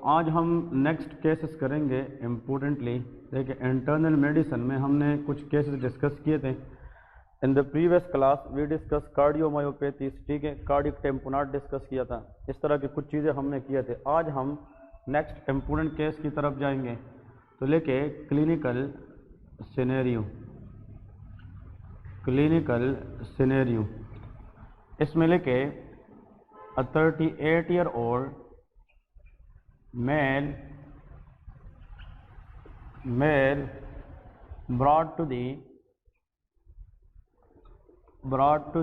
आज हम next cases करेंगे इम्पोर्टेंटली। देखिए, इंटरनल मेडिसिन में हमने कुछ केसेस डिस्कस किए थे। In the previous class we discuss cardiomyopathy, ठीक है, कार्डियक टेम्पोनाट डिस्कस किया था। इस तरह की कुछ चीज़ें हमने किए थे। आज हम नेक्स्ट इम्पोर्टेंट केस की तरफ जाएंगे। तो लेके क्लिनिकल सिनेरियो इसमें लेके a 38-year-old male brought to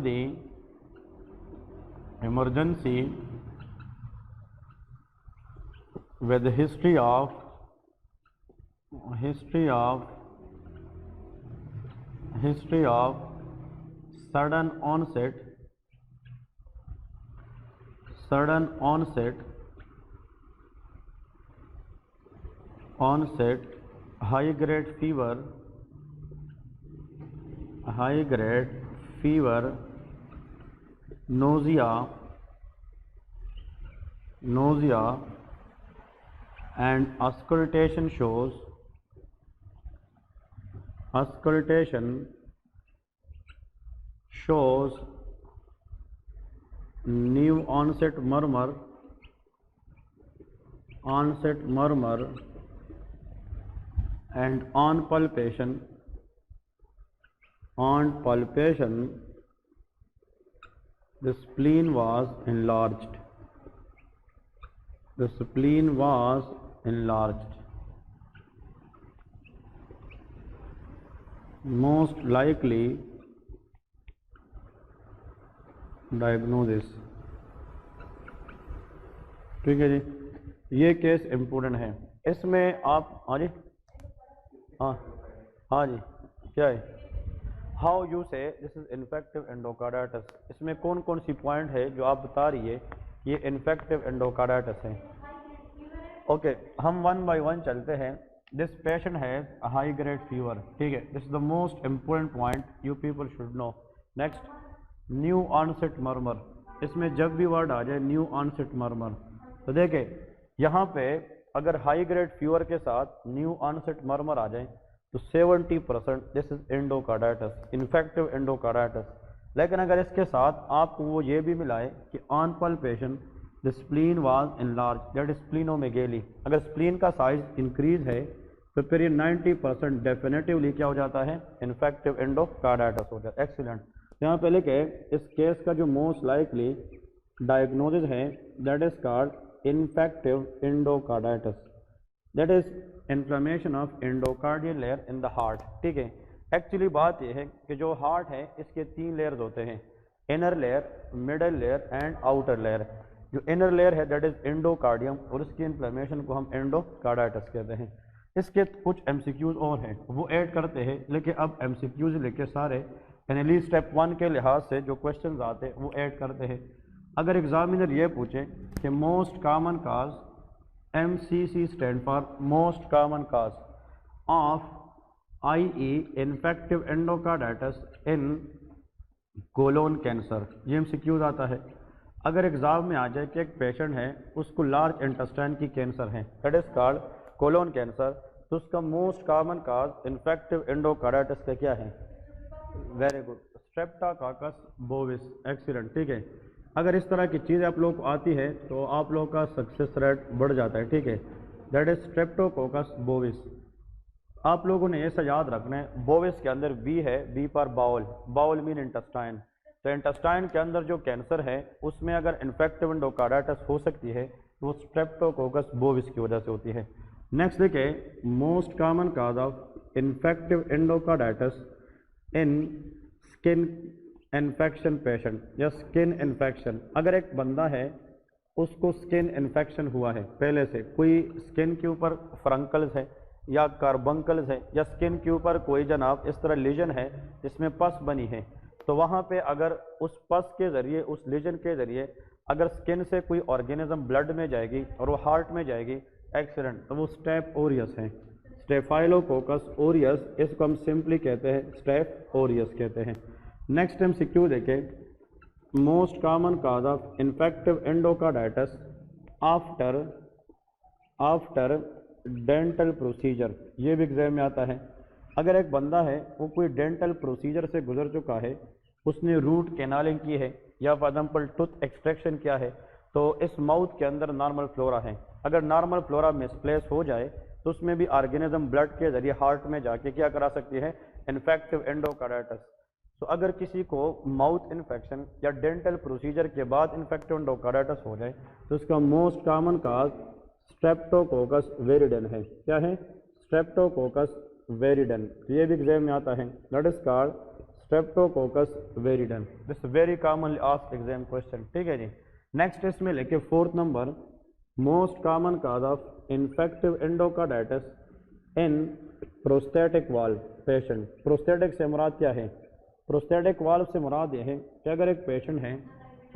the emergency with history of sudden onset high grade fever, nausea and auscultation shows new onset murmur and on palpation the spleen was enlarged. Most likely diagnosis। ठीक है जी, ये case important है। इसमें आप हाँ जी क्या है, how you से दिस इज इन्फेक्टिव एंडोकार्डाइटिस। इसमें कौन कौन सी पॉइंट है जो आप बता रही है ये इन्फेक्टिव एंडोकार्डाइटिस है। ओके, हम वन बाय वन चलते हैं। दिस पेशेंट है हाई ग्रेड फीवर, ठीक है, this is the most important point you people should know. Next, new onset murmur. इसमें जब भी वर्ड आ जाए न्यू ऑनसेट मर्मर, तो देखें यहाँ पे अगर हाई ग्रेड फीवर के साथ न्यू ऑनसेट मर्मर आ जाए तो 70% this is endocarditis, infective endocarditis. लेकिन अगर इसके साथ आपको वो ये भी मिलाए कि on palpation the spleen was enlarge, that is splenomegaly. अगर स्प्लीन का साइज इंक्रीज है तो फिर ये 90% डेफिनेटिवली क्या हो जाता है, इन्फेक्टिव एंडोकार्डाइटिस हो जाता है। एक्सीलेंट। यहाँ पे लिखे इस केस का जो मोस्ट लाइकली डायग्नोसिस है that is called infective endocarditis, that is inflammation of endocardial layer in the heart. ठीक है, एक्चुअली बात यह है कि जो हार्ट है इसके 3 लेयर्स होते हैं, inner layer, middle layer and outer layer. जो इनर लेयर है दैट इज एंडोकार्डियम और उसकी इन्फ्लेमेशन को हम एंडोकार्डाइटिस कहते हैं। इसके कुछ एमसीक्यूज और हैं वो ऐड करते हैं, लेकिन अब एमसीक्यूज लेके सारे एनालिसिस स्टेप 1 के लिहाज से जो क्वेश्चंस आते हैं वो ऐड करते हैं। अगर एग्जामिनर ये पूछे कि most common cause, MCC stand for most common cause of IE infective endocarditis in colon cancer, ये एमसीक्यूज आता है। अगर एग्जाम में आ जाए कि एक पेशेंट है उसको लार्ज इंटेस्टाइन की कैंसर है that is called colon cancer, तो उसका most common cause infective endocarditis का क्या है, very good, streptococcus bovis. Excellent. ठीक है, अगर इस तरह की चीज़ आप लोग को आती है तो आप लोग का सक्सेस रेट बढ़ जाता है। ठीक है, दैट इज स्ट्रेप्टोकोकस बोविस। आप लोगों ने ऐसा याद रखना है, बोविस के अंदर बी है, बी पर बाउल, बाउल मीन इंटेस्टाइन। तो इंटेस्टाइन के अंदर जो कैंसर है उसमें अगर इन्फेक्टिव एंडोकार्डाइटिस हो सकती है तो वो स्ट्रेप्टोकोकस बोविस की वजह से होती है। नेक्स्ट देखिए, most common cause of infective endocarditis in skin infection patient या स्किन इन्फेक्शन। अगर एक बंदा है उसको स्किन इन्फेक्शन हुआ है पहले से, कोई स्किन के ऊपर फ्रंकल्स है या कार्बंकल्स है या स्किन के ऊपर कोई जनाब इस तरह लीजन है जिसमें पस बनी है, तो वहाँ पे अगर उस पस के ज़रिए, उस लीजन के ज़रिए अगर स्किन से कोई ऑर्गेनिज्म ब्लड में जाएगी और वो हार्ट में जाएगी, एक्सीडेंट, तो वो स्टेप ओरियस है, स्टेफाइलोकोकस ओरियस, इसको हम सिंपली कहते हैं स्टेप ओरियस कहते हैं। नेक्स्ट MCQ देखें, most common cause of infective endocarditis after after dental procedure, ये भी एग्जाम में आता है। अगर एक बंदा है वो कोई डेंटल प्रोसीजर से गुजर चुका है, उसने रूट कैनालिंग की है या फॉर एग्जाम्पल टूथ एक्सट्रैक्शन किया है, तो इस माउथ के अंदर नॉर्मल फ्लोरा है। अगर नॉर्मल फ्लोरा मिसप्लेस हो जाए तो उसमें भी ऑर्गेनिज्म ब्लड के जरिए हार्ट में जाके क्या करा सकती है, इन्फेक्टिव एंडोकार्डाइटिस। तो अगर किसी को माउथ इन्फेक्शन या डेंटल प्रोसीजर के बाद इन्फेक्टिव एंडोकार्डाइटिस हो जाए तो उसका most common cause streptococcus viridans है। क्या है? Streptococcus viridans. ये भी एग्जाम में आता है, that is called streptococcus viridans. This very commonly asked exam question. ठीक है जी। नेक्स्ट इसमें लेके 4th number, most common cause of infective endocarditis in prosthetic valve patient. Prosthetic से मुराद क्या है? प्रोस्टेटिक वाल्व से मुराद यह है कि अगर एक पेशेंट है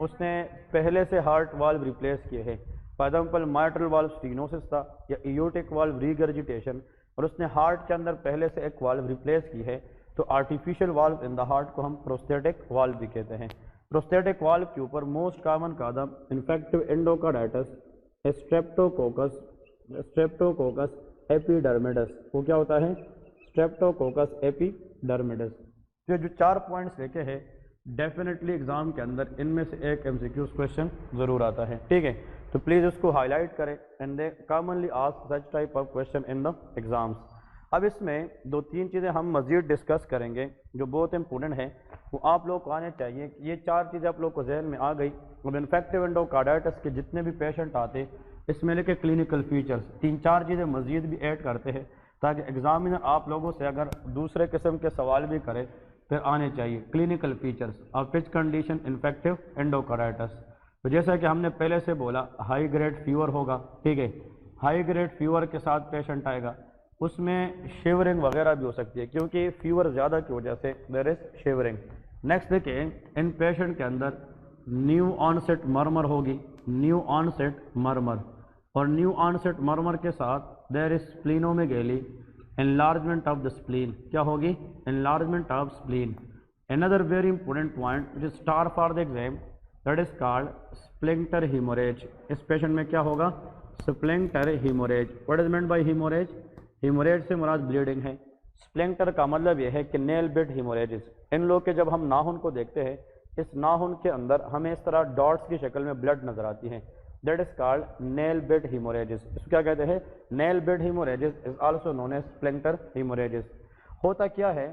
उसने पहले से हार्ट वाल्व रिप्लेस किए हैं, for example mitral valve stenosis था या इयोटिक वाल्व रीगर्जिटेशन, और उसने हार्ट के अंदर पहले से एक वाल्व रिप्लेस की है, तो artificial valve in the heart को हम प्रोस्टेटिक वाल्व भी कहते हैं। प्रोस्टेटिक वाल्व के ऊपर मोस्ट कॉमन कादा इन्फेक्टिव एंडोकार्डाइटिस स्ट्रेप्टोकोकस एपिडर्मिडस। वो क्या होता है? Streptococcus epidermidis. तो जो 4 पॉइंट्स लेके है, डेफिनेटली एग्जाम के अंदर इनमें से एक एमसीक्यूज क्वेश्चन जरूर आता है। ठीक है, तो प्लीज उसको हाईलाइट करें and they commonly ask such type of question in the exams. अब इसमें 2-3 चीज़ें हम मजीद डिस्कस करेंगे जो बहुत इंपॉर्टेंट है, वो आप लोग को आने चाहिए। ये 4 चीज़ें आप लोग को जहन में आ गई। अब इन्फेक्टिव एंडोकार्डाइटिस के जितने भी पेशेंट आते इसमें लेके क्लिनिकल फीचर्स 3-4 चीज़ें मजीद भी ऐड करते हैं ताकि एग्जामिनर आप लोगों से अगर दूसरे किस्म के सवाल भी करे फिर आने चाहिए। Clinical features of which condition infective endocarditis. तो जैसा कि हमने पहले से बोला, हाई ग्रेड फीवर होगा। ठीक है, हाई ग्रेड फीवर के साथ पेशेंट आएगा, उसमें शिवरिंग वगैरह भी हो सकती है क्योंकि फीवर ज़्यादा की वजह से देयर इज शिवरिंग। नेक्स्ट देखिए, इन पेशेंट के अंदर न्यू ऑनसेट मर्मर होगी, न्यू ऑनसेट मर्मर, और न्यू ऑनसेट मर्मर के साथ there is splenomegaly, enlargement of the spleen। क्या होगी? enlargement of spleen। another very important point which is star for the exam, that is called sphincter hemorrhage। इस patient में क्या होगा? sphincter hemorrhage। what is meant by hemorrhage? hemorrhage से मुराद bleeding है। sphincter का मतलब यह है कि nail bed hemorrhages। इन लोग के जब हम नाखून को देखते हैं, इस नाखून के अंदर हमें इस तरह डॉट्स की शक्ल में ब्लड नजर आती है, that is called nail bed hemorrhages। इसको क्या कहते हैं? nail bed hemorrhages is also known as sphincter hemorrhages। होता क्या है,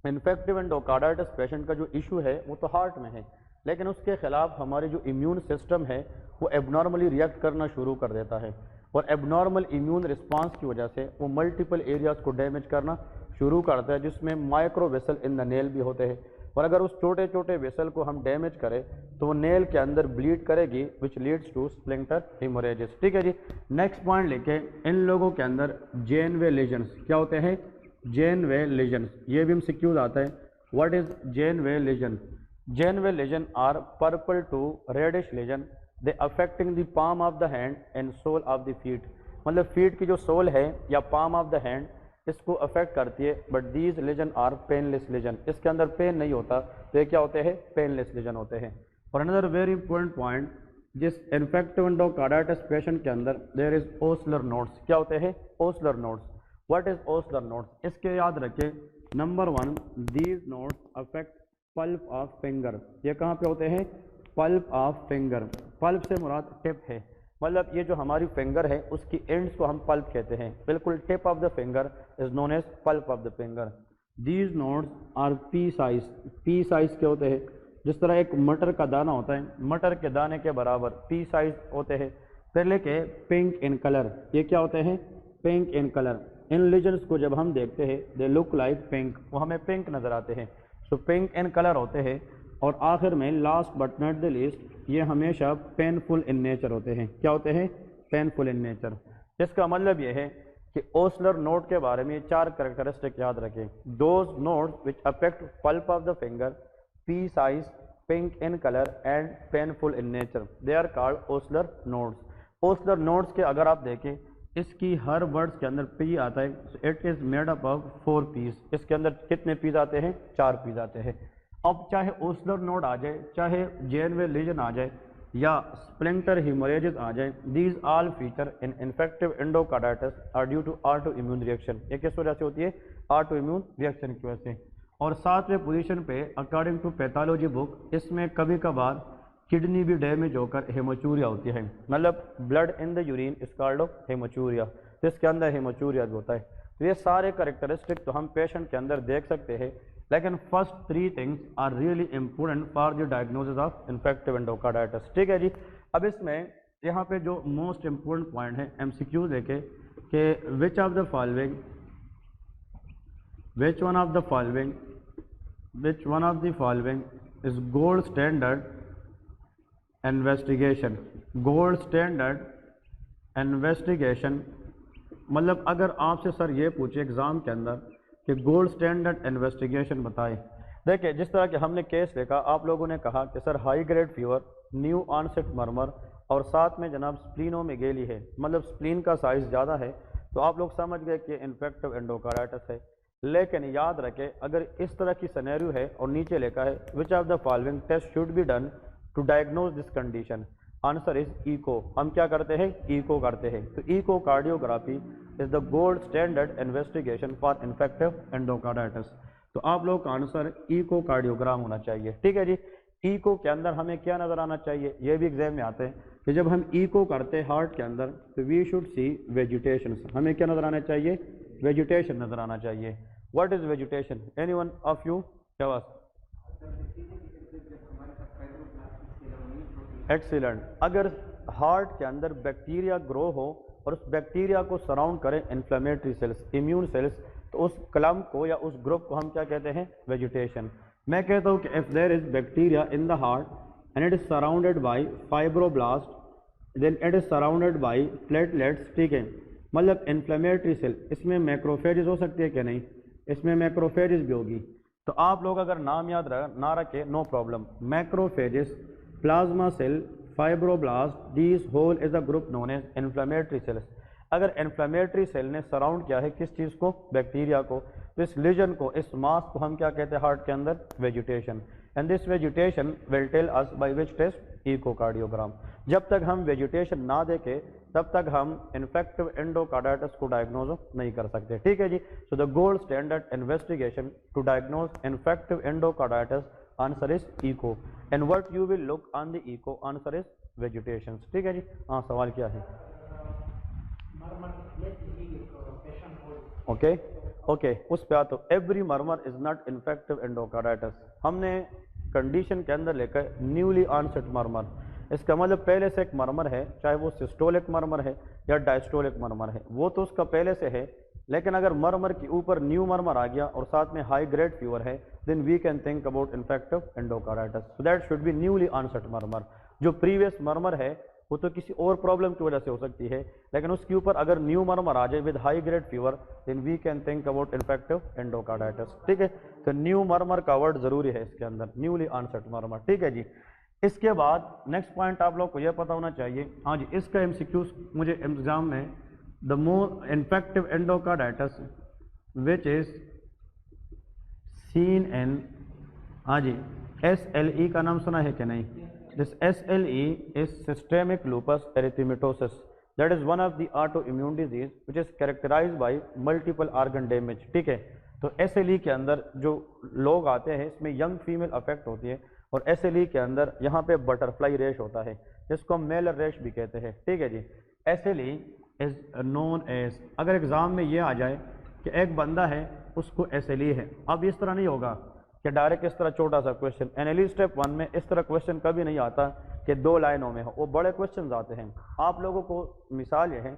इन्फेक्टिव एंडोकार्डाइटिस पेशेंट का जो इशू है वो तो हार्ट में है, लेकिन उसके खिलाफ हमारी जो इम्यून सिस्टम है वो एबनॉर्मली रिएक्ट करना शुरू कर देता है, और एबनॉर्मल इम्यून रिस्पांस की वजह से वो मल्टीपल एरियाज को डैमेज करना शुरू करता है, जिसमें micro vessel in the nail भी होते हैं। और अगर उस छोटे छोटे वेसल को हम डैमेज करें तो वो नेल के अंदर ब्लीड करेगी, विच लीड्स टू स्प्लिंटर हेमोरेजेस। ठीक है जी। नेक्स्ट पॉइंट लेके, इन लोगों के अंदर जेनवे लेजन्स क्या होते हैं? जेनवे लेजन्स, ये भी एमसीक्यूज आता है। What is Janeway lesion? Janeway lesion are purple to reddish lesion, they affecting the palm of the hand and sole of the feet. मतलब फीट की जो सोल है या पाम ऑफ द हैंड इसको अफेक्ट करती है, but these lesion are painless lesion. इसके अंदर पेन नहीं होता, तो ये क्या होते हैं? पेनलेस लेजन होते हैं। और अनदर वेरी इंपॉर्टेंट पॉइंट, जिस इन्फेक्टिव एंडोकार्डाइटिस पेशेंट के अंदर देयर इज ओस्लर नोड्स। क्या होते हैं? Osler nodes. What is Osler nodes? इसके याद रखें, number 1, these nodes affect pulp of finger. ये कहाँ पे होते हैं? Pulp of finger. पल्प से मुराद टिप है, मतलब ये जो हमारी फिंगर है उसकी एंड्स को हम पल्प कहते हैं। बिल्कुल tip of the finger is known as pulp of the finger. These nodes are pea size. Pea size के होते हैं, जिस तरह एक मटर का दाना होता है, मटर के दाने के बराबर पी साइज होते हैं। फिर लेके पिंक इन कलर, ये क्या होते हैं? Pink in colour. In lesions को जब हम देखते हैं, दे लुक लाइक पिंक, वो हमें पिंक नजर आते हैं। सो पिंक इन कलर होते हैं। और आखिर में last but not the least, ये हमेशा पेनफुल इन नेचर होते हैं। क्या होते हैं? Painful in nature. इसका मतलब ये है कि ओस्लर नोड के बारे में 4 कैरेक्टरिस्टिक याद रखें। Those nodes which affect pulp of the finger, pea size, pink in colour and painful in nature, they are called Osler nodes. Osler nodes के अगर आप देखें, इसकी हर वर्ड्स के अंदर पी आता है। It is made up of 4 piece. इसके अंदर कितने पीस आते हैं? 4 पीस आते हैं। अब चाहे ओस्लर नोड आ जाए, चाहे जेनवे लीजन आ जाए, या स्प्लिंटर हीमोरेजेस आ जाए, these all feature in infective endocarditis are due to auto immune reaction. ये किस वजह से होती है? ऑटो इम्यून रिएक्शन की वजह से। और सातवें पोजीशन पे अकॉर्डिंग टू पैथोलॉजी बुक इसमें कभी कभार किडनी भी डैमेज होकर हेमोचूरिया होती है, मतलब blood in the urine is called haematuria, तो इसके अंदर हेमोचूरिया भी होता है। तो ये सारे करेक्टरिस्टिक तो हम पेशेंट के अंदर देख सकते हैं, लेकिन first three things are really important for the diagnosis of infective endocarditis. ठीक है जी। अब इसमें यहाँ पे जो मोस्ट इंपॉर्टेंट पॉइंट है एमसीक्यू देखे कि which one of the following is gold standard investigation. Gold standard investigation मतलब अगर आपसे सर ये पूछे एग्जाम के अंदर कि गोल्ड स्टैंडर्ड इन्वेस्टिगेशन बताएं। देखिए जिस तरह के हमने केस देखा, आप लोगों ने कहा कि sir high grade fever, new onset murmur और साथ में जनाब स्प्लीनोमेगेली है, मतलब स्प्लीन का साइज ज़्यादा है, तो आप लोग समझ गए कि इन्फेक्टिव एंडोकार्डाइटिस है। लेकिन याद रखें अगर इस तरह की सिनेरियो है और नीचे लिखा है which of the following test should be done to diagnose this condition, answer is echo. हम क्या करते हैं? इको करते हैं। तो echocardiography is the gold standard investigation for infective endocarditis. तो आप लोग का आंसर इको कार्डियोग्राम होना चाहिए। ठीक है जी। इको के अंदर हमें क्या नजर आना चाहिए? ये भी एग्जाम में आते हैं कि जब हम इको करते हैं हार्ट के अंदर तो वी शुड सी वेजिटेशन। हमें क्या नजर आना चाहिए? वेजिटेशन नजर आना चाहिए। What is vegetation? Anyone of you? क्या एक्सीलेंट। अगर हार्ट के अंदर बैक्टीरिया ग्रो हो और उस बैक्टीरिया को सराउंड करें इन्फ्लेमेटरी सेल्स, इम्यून सेल्स, तो उस क्लम्प को या उस ग्रुप को हम क्या कहते हैं? वेजिटेशन। मैं कहता हूं कि if there is bacteria in the heart and it is surrounded by fibroblast, then it is surrounded by platelets. ठीक है, मतलब इन्फ्लेमेटरी सेल। इसमें मैक्रोफेजेस हो सकती है कि नहीं? इसमें मैक्रोफेजेस भी होगी। तो आप लोग अगर नाम याद ना रखे no problem. Macrophages, plasma cell, fibroblast, this whole is a group known as inflammatory cells. अगर इन्फ्लेमेटरी सेल ने सराउंड किया है किस चीज़ को? बैक्टीरिया को, तो इस लीजन को, इस मास को हम क्या कहते हैं हार्ट के अंदर? Vegetation. And this vegetation will tell us by which test? Echocardiogram. जब तक हम वेजिटेशन ना देखें तब तक हम इन्फेक्टिव एंडोकार्डाइटिस को डायग्नोज नहीं कर सकते। ठीक है जी। So the gold standard investigation to diagnose infective endocarditis answer is echo. And what you will look on the echo? Answer is vegetation. ठीक है जी। हाँ, सवाल क्या है? ओके ओके, उस पे आता हूँ। Every murmur is not infective endocarditis. हमने कंडीशन के अंदर लेकर न्यूली ऑनसेट मर्मर, इसका मतलब पहले से एक मर्मर है, चाहे वो सिस्टोलिक मर्मर है या डायस्टोलिक मर्मर है, वो तो उसका पहले से है। लेकिन अगर मर्मर के ऊपर न्यू मर्मर आ गया और साथ में हाई ग्रेड फीवर है, then we can think about infective endocarditis. So that should be newly onset murmur. जो प्रीवियस मर्मर है वो तो किसी और प्रॉब्लम की वजह से हो सकती है, लेकिन उसके ऊपर अगर न्यू मर्मर आ जाए with high grade fever, then we can think about infective endocarditis. ठीक है, तो न्यू मर्मर का वर्ड जरूरी है इसके अंदर, न्यूली ऑनसेट मर्मर। ठीक है जी। इसके बाद नेक्स्ट पॉइंट आप लोग को यह पता होना चाहिए, हाँ जी, इसका एमसीक्यू मुझे एग्जाम में, the more infective endocarditis which is seen इन, हाँ जी, SLE का नाम सुना है कि नहीं? This SLE is systemic lupus erythematosus, that is one of the autoimmune disease which is characterized by multiple organ damage। ठीक है, तो SLE के अंदर जो लोग आते हैं इसमें यंग फीमेल अफेक्ट होती है, और SLE के अंदर यहाँ पे बटरफ्लाई रेश होता है जिसको हम मेलर रेश भी कहते हैं। ठीक है जी। SLE इज नोन एज, अगर एग्जाम में ये आ जाए कि एक बंदा है उसको SLE है, अब इस तरह नहीं होगा कि डायरेक्ट इस तरह छोटा सा क्वेश्चन, एनएलई स्टेप 1 में इस तरह क्वेश्चन कभी नहीं आता कि 2 लाइनों में हो, वो बड़े क्वेश्चंस आते हैं। आप लोगों को मिसाल ये है,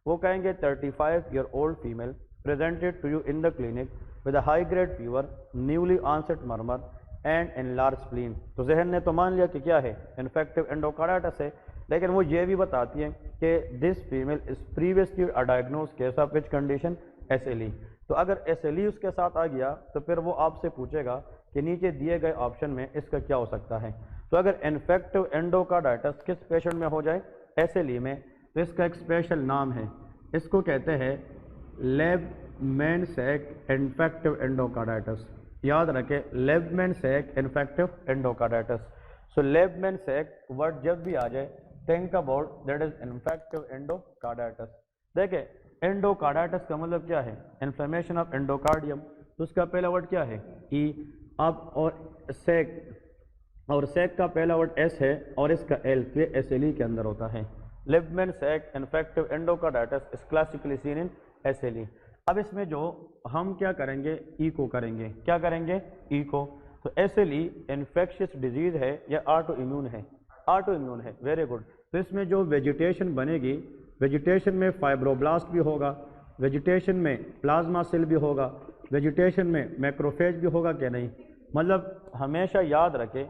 वो कहेंगे 35 year old female presented to you in the clinic with a high grade fever, newly onset murmur and enlarge spleen. तो जहन ने तो मान लिया कि क्या है? इन्फेक्टिव एंडोकार्डाइटिस है, लेकिन वो ये भी बताती है कि this female is previously a diagnose case of which condition? SLE। तो अगर SLE उसके साथ आ गया तो फिर वो आपसे पूछेगा कि नीचे दिए गए ऑप्शन में इसका क्या हो सकता है। तो अगर इन्फेक्टिव एंडोकार्डाइटिस किस पेशेंट में हो जाए? SLE में, तो इसका एक स्पेशल नाम है, इसको कहते हैं लेबमैन-सैक इन्फेक्टिव एंडोकार्डाइटिस। याद रखें, लेबमैन-सैक इन्फेक्टिव एंडोकार्डाइटिस। सो लेबमैन सैक वर्ड जब भी आ जाए think about that is infective endocarditis. देखिए एंडोकार्डाइटिस का मतलब क्या है, इन्फ्लेमेशन ऑफ एंडोकार्डियम, तो उसका पहला वर्ड क्या है ई, अब और सैक का पहला वर्ड एस है और इसका एल, तो ये एसएलई के अंदर होता है। Libman Sacks infective endocarditis is classically seen in SLE. अब इसमें जो हम क्या करेंगे, ई को करेंगे, क्या करेंगे, ई को। तो एसएलई इन्फेक्शियस डिजीज है या ऑटो इम्यून है, ऑटो इम्यून है, वेरी गुड। तो इसमें जो वेजिटेशन बनेगी, वेजिटेशन में फाइब्रोब्लास्ट भी होगा, वेजिटेशन में प्लाज्मा सेल भी होगा, वेजिटेशन में मैक्रोफेज भी होगा क्या नहीं। मतलब हमेशा याद रखें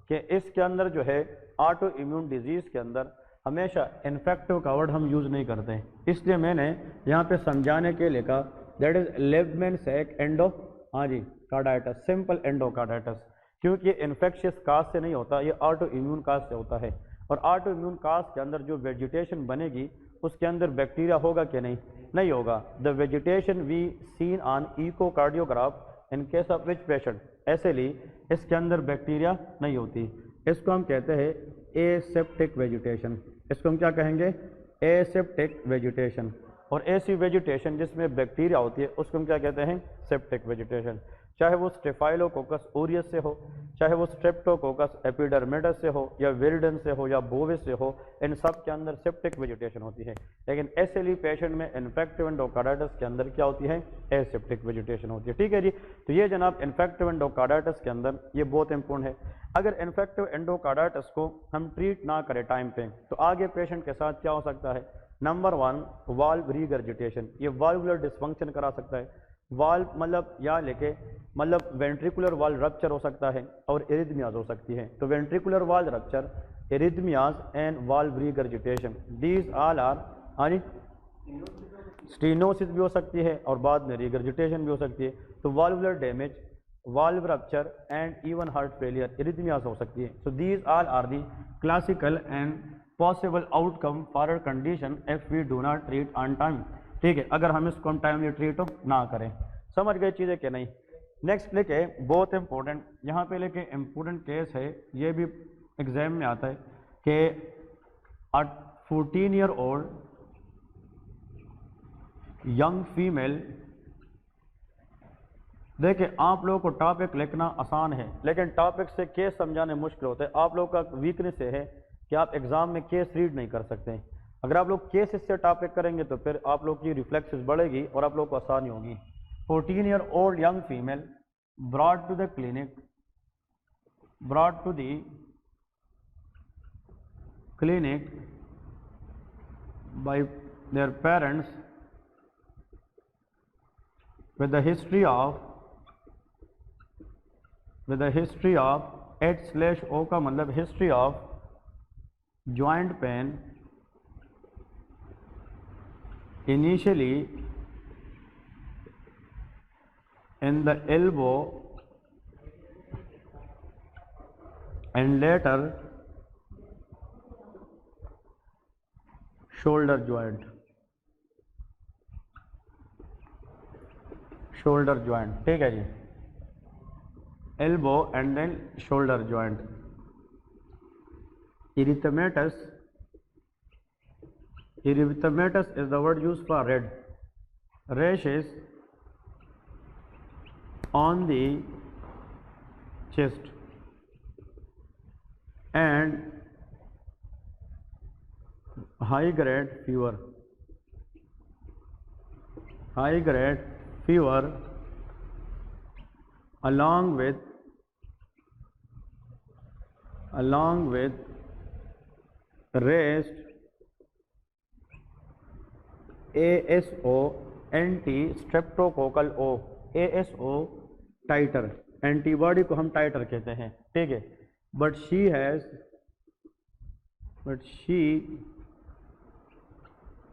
कि इसके अंदर जो है ऑटो इम्यून डिजीज़ के अंदर हमेशा इन्फेक्टिव का वर्ड हम यूज़ नहीं करते हैं, इसलिए मैंने यहाँ पे समझाने के लिए कहा दैट इज लेबमैन सैक एंडो, हाँ जी, कार्डाइटिस, सिंपल एंडोकार्डाइटिस, क्योंकि ये इन्फेक्शियस काज से नहीं होता, ये ऑटो इम्यून काज से होता है। और ऑटो इम्यून काज के अंदर जो वेजिटेशन बनेगी उसके अंदर बैक्टीरिया होगा कि नहीं, नहीं होगा। The vegetation we seen on echocardiograph in case of which patient SLE, इसके अंदर बैक्टीरिया नहीं होती, इसको हम कहते हैं एसेप्टिक वेजिटेशन। इसको हम क्या कहेंगे, एसेप्टिक वेजिटेशन। और ऐसी वेजिटेशन जिसमें बैक्टीरिया होती है उसको हम क्या कहते हैं, सेप्टिक वेजिटेशन। चाहे वो स्टेफाइलोकोकस ओरियस से हो, चाहे वो स्ट्रेप्टोकोकस एपिडर्मिडस से हो, या विरिडन से हो, या बोविस से हो, इन सब के अंदर सेप्टिक वेजिटेशन होती है। लेकिन एसएलई पेशेंट में इन्फेक्टिव एंडोकार्डाइटिस के अंदर क्या होती है, एसेप्टिक वेजिटेशन होती है। ठीक है जी, तो ये जनाब इन्फेक्टिव एंडोकार्डाइटिस के अंदर ये बहुत इंपॉर्टेंट है। अगर इन्फेक्टिव एंडोकार्डाइटिस को हम ट्रीट ना करें टाइम पे, तो आगे पेशेंट के साथ क्या हो सकता है, नंबर 1 वाल्व रीगर्जिटेशन, ये वाल्वुलर डिसफंक्शन करा सकता है। वाल्व मतलब या लेके मतलब वेंट्रिकुलर वाल्व रप्चर हो सकता है और एरिथमियाज हो सकती है। तो ventricular valve rupture, arrhythmias and valve regurgitation, these all are stenosis भी हो सकती है और बाद में रीगर्जिटेशन भी हो सकती है। तो valvular damage, valve rupture and even heart failure, arrhythmias हो सकती है। So these all are the classical and possible outcome for a condition if we do not treat on time. ठीक है, अगर हम इसको हम टाइमली ट्रीट ना करें। समझ गए चीज़ें कि नहीं। नेक्स्ट लेके बहुत इंपॉर्टेंट, यहाँ पे लेके इम्पोर्टेंट केस है, ये भी एग्जाम में आता है कि 14 ईयर ओल्ड यंग फीमेल, देखिए आप लोगों को टॉपिक लिखना आसान है लेकिन टॉपिक से केस समझाने मुश्किल होता है। आप लोगों का वीकनेस है कि आप एग्जाम में केस रीड नहीं कर सकते। अगर आप लोग केस से टॉपिक करेंगे तो फिर आप लोग की रिफ्लेक्सेस बढ़ेगी और आप लोग को आसानी होगी। 14 year old young female brought to the clinic by their parents with the history of 8/O का मतलब history of joint pain initially in the elbow and later shoulder joint, ठीक है जी, elbow and then shoulder joint. Erythematous is the word used for red rashes on the chest and high grade fever along with raised ASO anti-streptococcal O, ASO titre, antibody को हम titre कहते हैं। ठीक है, but she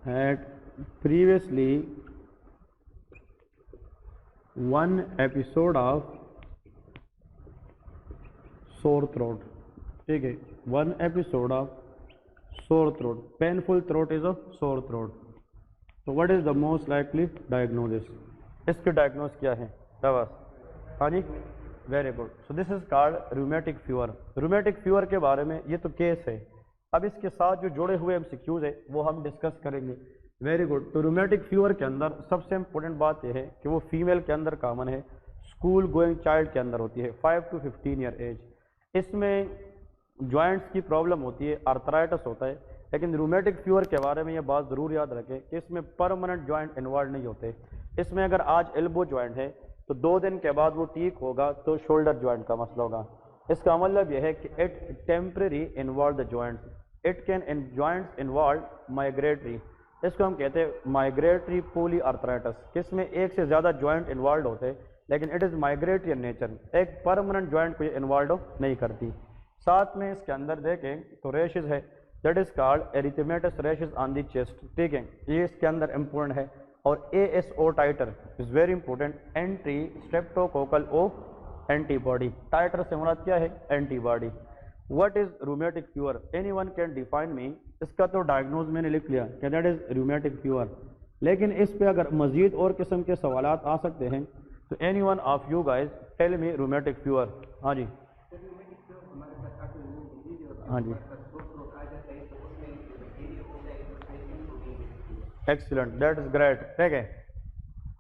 had previously 1 episode of sore throat. ठीक है, 1 episode of sore throat, painful throat is a sore throat. तो what is the most likely diagnosis, इसकी डायग्नोस क्या है, दवा, हाँ जी, very good. So this is called rheumatic fever. Rheumatic fever के बारे में ये तो केस है, अब इसके साथ जो जुड़े हुए एमसीक्यूज है वो हम डिस्कस करेंगे। Very good. तो रूमेटिक फीवर के अंदर सबसे इंपॉर्टेंट बात यह है कि वो फीमेल के अंदर कॉमन है, स्कूल गोइंग चाइल्ड के अंदर होती है 5 to 15 ईयर एज। इसमें जॉइंट्स की प्रॉब्लम होती है, आर्थराइटिस होता है, लेकिन रूमेटिक फीवर के बारे में ये बात ज़रूर याद रखें कि इसमें परमानेंट जॉइंट इन्वॉल्व नहीं होते। इसमें अगर आज एल्बो जॉइंट है तो 2 दिन के बाद वो ठीक होगा तो शोल्डर जॉइंट का मसला होगा। इसका मतलब यह है कि it temporary involve the joints, it can in joints involve migratory, इसको हम कहते हैं माइग्रेटरी पोली आर्थराइटिस, किसमें एक से ज़्यादा जॉइंट इन्वॉल्व होते हैं लेकिन it is migratory in nature, एक परमानेंट जॉइंट को ये इन्वॉल्व नहीं करती। साथ में इसके अंदर देखें तो रेशेज है, that is called erythematous rashes on the chest, ठीक है, ये इसके अंदर इम्पोर्टेंट है। और ASO titre is very important, anti streptococcal O antibody, titre से मुराद क्या है, antibody. What is rheumatic fever, anyone can define me, इसका तो डायग्नोज मैंने लिख लिया कि दैट इज रूमेटिक फीवर, लेकिन इस पे अगर मजीद और किस्म के सवालात आ सकते हैं तो anyone of you guys tell me rheumatic fever. हाँ जी, हाँ जी, एक्सीलेंट, दैट इज ग्रेट। ठीक है,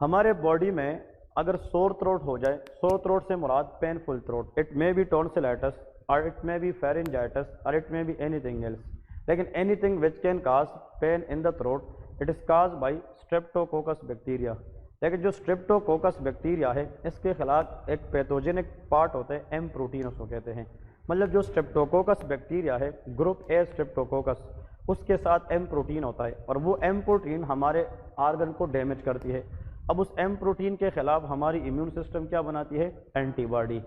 हमारे बॉडी में अगर सोर थ्रोट हो जाए, सोर थ्रोट से मुराद painful throat, it may be tonsillitis और इट मे बी फेरिंजाइटिस और it may be anything else, लेकिन anything which can cause pain in the throat it is cause by streptococcus bacteria. लेकिन जो Streptococcus bacteria है इसके खिलाफ एक pathogenic part होता है, एम प्रोटीन उसको कहते हैं, मतलब जो स्ट्रेप्टोकोकस बैक्टीरिया है ग्रुप ए स्ट्रेप्टोकोकस, उसके साथ एम प्रोटीन होता है और वो एम प्रोटीन हमारे आर्गन को डैमेज करती है। अब उस एम प्रोटीन के खिलाफ हमारी इम्यून सिस्टम क्या बनाती है, एंटीबॉडी।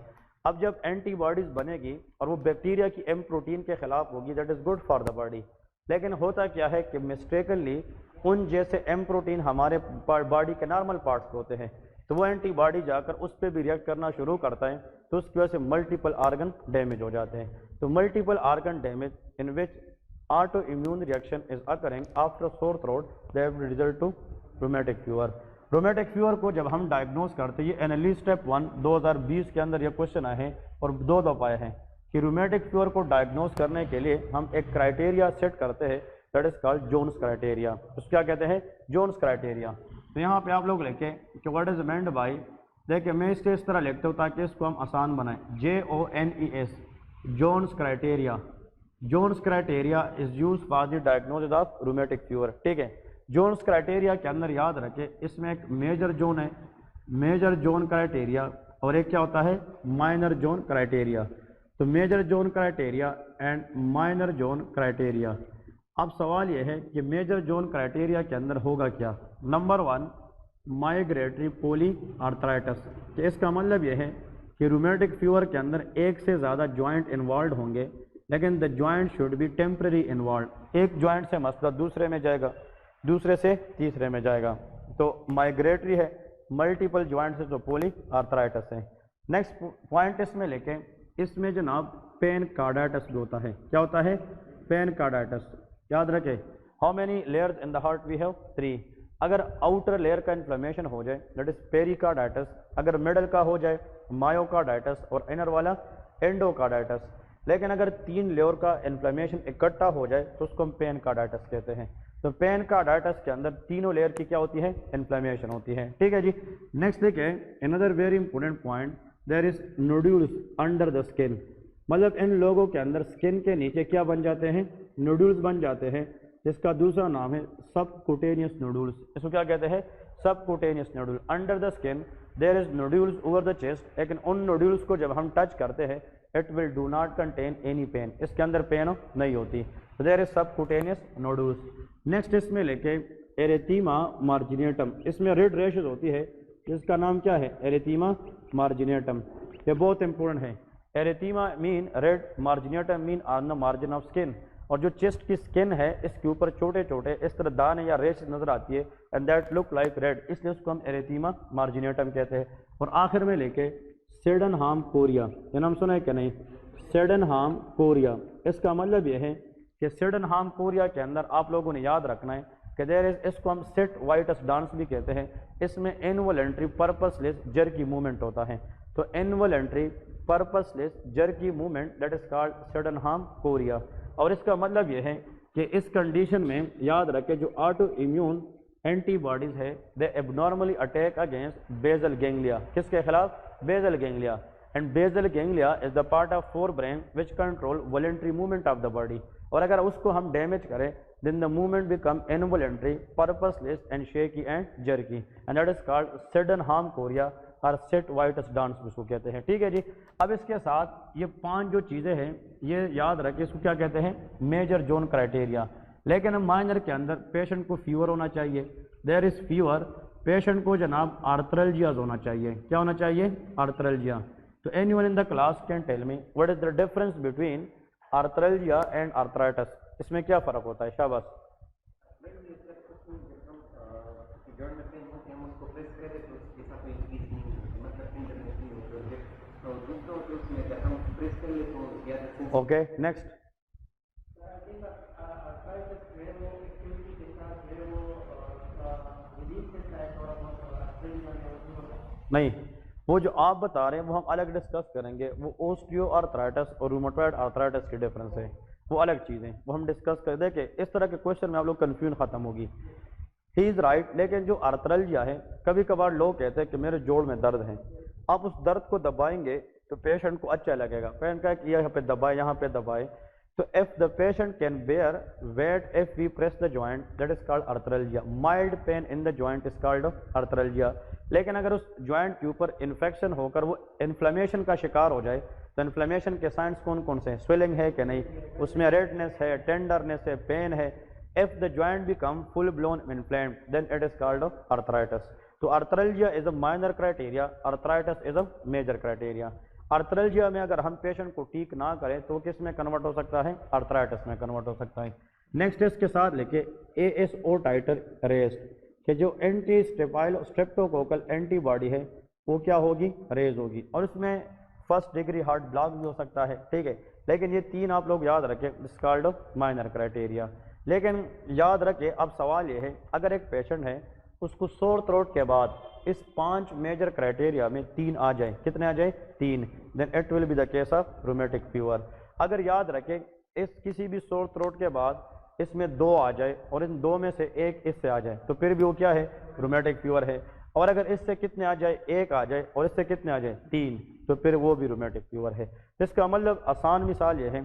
अब जब एंटीबॉडीज बनेगी और वो बैक्टीरिया की एम प्रोटीन के खिलाफ होगी, that is good for the body. लेकिन होता क्या है कि मिस्टेकनली उन जैसे एम प्रोटीन हमारे बॉडी के नॉर्मल पार्ट्स होते हैं तो वो एंटीबॉडी जाकर उस पर भी रिएक्ट करना शुरू करता है, तो उसकी वजह से मल्टीपल आर्गन डैमेज हो जाते हैं। तो multiple organ damage in which auto immune reaction is occurring after sore throat that will result to rheumatic fever. Rheumatic fever को जब हम डायग्नोज करते हैं, ये एनालिसिस स्टेप 1 2020 के अंदर ये क्वेश्चन आए हैं और 2 दफा आए हैं कि रूमेटिक फीवर को डायग्नोज करने के लिए हम एक क्राइटेरिया सेट करते हैं, that is called Jones criteria. उसको क्या कहते हैं, जोन्स क्राइटेरिया। तो यहाँ पे आप लोग लिखें कि व्हाट इज मेंट बाय, देखिए मैं इसको इस तरह लिखता हूँ ताकि इसको हम आसान बनाएं, JONES, Jones criteria. Jones criteria is use for the diagnosis of rheumatic fever. ठीक है, जोन्स क्राइटेरिया के अंदर याद रखें इसमें एक मेजर जोन है, मेजर जोन क्राइटेरिया, और एक क्या होता है, माइनर जोन क्राइटेरिया। तो major Jones criteria and minor Jones criteria. अब सवाल यह है कि मेजर जोन क्राइटेरिया के अंदर होगा क्या। नंबर 1 माइग्रेटरी पोली आर्थराइटिस, कि इसका मतलब यह है कि रूमेटिक फीवर के अंदर एक से ज़्यादा जॉइंट इन्वॉल्व होंगे, लेकिन the joint should be temporary involve, एक जॉइंट से मसला दूसरे में जाएगा, दूसरे से तीसरे में जाएगा। तो माइग्रेटरी है, मल्टीपल जॉइंट से जो पोली आर्थराइटिस है। नेक्स्ट पॉइंट इसमें लेके, इसमें जनाब पेन कार्डाइटिस भी होता है। क्या होता है, पेन कार्डाइटिस। याद रखें, how many layers in the heart we have, 3। अगर आउटर लेयर का इन्फ्लेमेशन हो जाए दैट इज पेरिकार्डाइटिस, अगर मिडल का हो जाए मायोकार्डाइटिस और इनर वाला एंडोकार्डाइटिस। लेकिन अगर 3 लेयर का इन्फ्लेमेशन इकट्ठा हो जाए तो उसको हम पेन कार्डाइटिस कहते हैं। तो पेन कार्डाइटिस के अंदर तीनों लेयर की क्या होती है, इन्फ्लेमेशन होती है। ठीक है जी। नेक्स्ट देखिए, another very important point, there is nodules under the skin, मतलब इन लोगों के अंदर स्किन के नीचे क्या बन जाते हैं, नोड्यूल्स बन जाते हैं, जिसका दूसरा नाम है सबक्यूटेनियस नोड्यूल्स। इसको क्या कहते हैं, subcutaneous nodule. Under the skin there is nodules over the chest, लेकिन उन नोड्यूल्स को जब हम टच करते हैं it will do not contain any pain, इसके अंदर पेन नहीं होती। तो there is subcutaneous nodules. Next इसमें लेके एरिथीमा मार्जिनेटम, इसमें रेड रेशेज होती है, जिसका नाम क्या है, एरिथीमा मार्जिनेटम। ये बहुत इंपॉर्टेंट है। Erythema mean red, marginatum mean on the margin of skin. और जो चेस्ट की स्किन है इसके ऊपर छोटे छोटे इस तरह दाने या रेशेज नजर आती है and that look like red, इसलिए उसको हम एरिथीमा मार्जिनेटम कहते हैं। और आखिर में लेके सेडनहाम कोरिया, ये नाम सुना है क्या नहीं, सेडनहाम कोरिया। इसका मतलब यह है कि सेडनहाम कोरिया के अंदर आप लोगों ने याद रखना है कि देयर इज, इसको हम सेट वाइटस डांस भी कहते हैं। इसमें इनवॉलंटरी पर्पसलेस जर्की मूवमेंट होता है। तो involuntary purposeless jerky movement that is called sudden harm Korea. और इसका मतलब ये है कि इस कंडीशन में याद रखें जो ऑटो इम्यून एंटीबॉडीज है they abnormally attack against basal ganglia, किसके खिलाफ? Basal ganglia. And basal ganglia is the part of forebrain which control voluntary movement of the body. और अगर उसको हम डैमेज करें then the movement become involuntary, purposeless and shaky and jerky and that is called sudden harm chorea और set वाइटस dance इसको कहते हैं। ठीक है जी। अब इसके साथ ये 5 जो चीज़ें हैं ये याद रखें, इसको क्या कहते हैं? Major Jones criteria. लेकिन माइनर के अंदर पेशेंट को फीवर होना चाहिए, देयर इज फीवर, पेशेंट को जनाब आर्थ्रल्जियाज होना चाहिए। क्या होना चाहिए? आर्थ्रल्जिया। तो anyone in the class can tell me what is the difference between arthralgia and arthritis? इसमें क्या फ़र्क होता है? शाबाश। Okay next. नहीं, वो जो आप बता रहे हैं वो हम अलग डिस्कस करेंगे। वो ओस्टियो आर्थराइटिस और रूमेटॉइड आर्थराइटिस की डिफरेंस है, वो अलग चीज़ें, वो हम डिस्कस कर दें कि इस तरह के क्वेश्चन में आप लोग कन्फ्यूजन खत्म होगी। He is right. लेकिन जो आर्थराल्जिया है, कभी कभार लोग कहते हैं कि मेरे जोड़ में दर्द है, आप उस दर्द को दबाएंगे तो पेशेंट को अच्छा लगेगा। पेशेंट का कि यहाँ पे दबाए, यहाँ पे दबाए। तो if the patient can bear weight if we press the joint that is called arthralgia. Mild pain in the joint is called arthralgia. लेकिन अगर उस जॉइंट के ऊपर इन्फेक्शन होकर वो इन्फ्लेमेशन का शिकार हो जाए तो इन्फ्लेमेशन के साइंस कौन कौन से हैं? स्वेलिंग है कि नहीं, उसमें रेडनेस है, टेंडरनेस है, पेन है। If the joint become full blown inflamed then it is called arthritis. तो arthralgia is a minor criteria, arthritis is a major criteria. Arthralgia में अगर हम पेशेंट को ठीक ना करें तो किस में कन्वर्ट हो सकता है? आर्थराइटिस में कन्वर्ट हो सकता है। नेक्स्ट इसके साथ लेके ASO टाइटर रेस कि जो एंटी स्ट्रेप्टोकोकल एंटीबॉडी है वो क्या होगी? रेज होगी। और इसमें फर्स्ट डिग्री हार्ट ब्लॉक भी हो सकता है। ठीक है, लेकिन ये 3 आप लोग याद रखें, दिस कॉल्ड माइनर क्राइटेरिया। लेकिन याद रखें, अब सवाल ये है, अगर एक पेशेंट है उसको सोर थ्रोट के बाद इस 5 मेजर क्राइटेरिया में 3 आ जाए, कितने आ जाए? 3, then it will be the case of rheumatic fever. अगर याद रखें इस किसी भी सोर थ्रोट के बाद इसमें 2 आ जाए और इन 2 में से 1 इससे आ जाए तो फिर भी वो क्या है? रूमेटिक फीवर है। और अगर इससे कितने आ जाए? 1 आ जाए और इससे कितने आ जाए? 3, तो फिर वो भी रूमेटिक फीवर है। इसका मतलब आसान मिसाल ये है,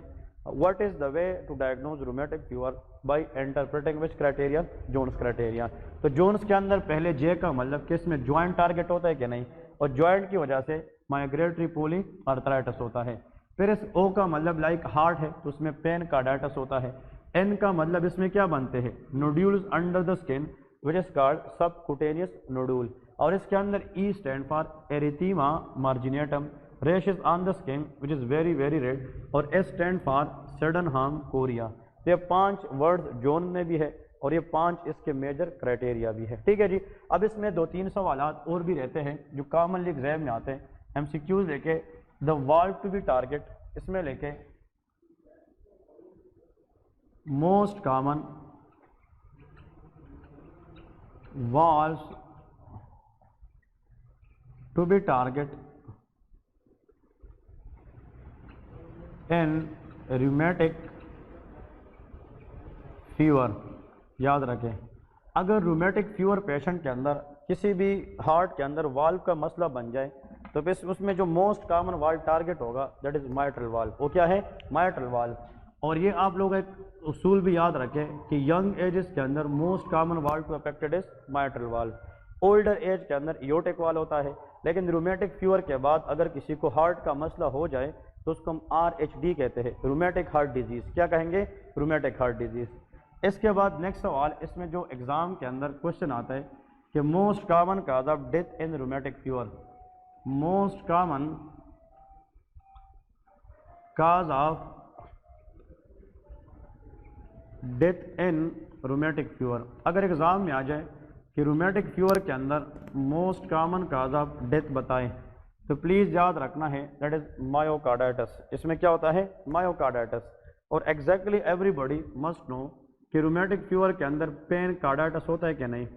what is the way to diagnose rheumatic fever by interpreting which criteria? Jones criteria. तो जोन्स के अंदर पहले जे का मतलब कि इसमें ज्वाइंट टारगेट होता है कि नहीं, और ज्वाइंट की वजह से माइग्रेटरी पोली आर्थराइटिस होता है। फिर इस O का मतलब लाइक हार्ट है तो उसमें पेन कार्डाइटिस होता है। N का मतलब इसमें क्या बनते हैं? Nodules under the skin which is called subcutaneous nodule. और इसके अंदर E stand for erythema marginatum, rashes on the skin which is very very red, और S stand for Sydenham chorea. तो ये 5 वर्ड्स जोन में भी है और ये 5 इसके मेजर क्राइटेरिया भी है। ठीक है जी। अब इसमें 2-3 सवाल और भी रहते हैं जो कॉमनली एग्जाम में आते हैं। MCQs लेके the valve to be target, इसमें लेके most common valves to be target in rheumatic fever. याद रखें, अगर रूमेटिक फीवर पेशेंट के अंदर किसी भी हार्ट के अंदर वाल्व का मसला बन जाए तो फिर उसमें जो मोस्ट कॉमन वाल्व टारगेट होगा दैट इज माइट्रल वाल्व। वो क्या है? Mitral valve. और ये आप लोग एक उसूल भी याद रखें कि यंग एजेस के अंदर most common valve to affected is mitral valve. Older age के अंदर एओर्टिक वाल्व होता है। लेकिन रूमेटिक फीवर के बाद अगर किसी को हार्ट का मसला हो जाए तो उसको हम RHD कहते हैं, रूमेटिक हार्ट डिजीज। क्या कहेंगे? Rheumatic heart disease. इसके बाद नेक्स्ट सवाल, इसमें जो एग्जाम के अंदर क्वेश्चन आता है कि most common cause of death in rheumatic fever, most common cause of death in rheumatic fever. अगर एग्जाम में आ जाए कि रूमेटिक फीवर के अंदर most common cause of death बताएं तो प्लीज़ याद रखना है दैट इज मायोकार्डाइटिस। इसमें क्या होता है? मायोकार्डाइटिस। और एग्जैक्टली एवरीबॉडी मस्ट नो कि रूमेटिक फीवर के अंदर पेन कार्डाइटिस होता है कि नहीं।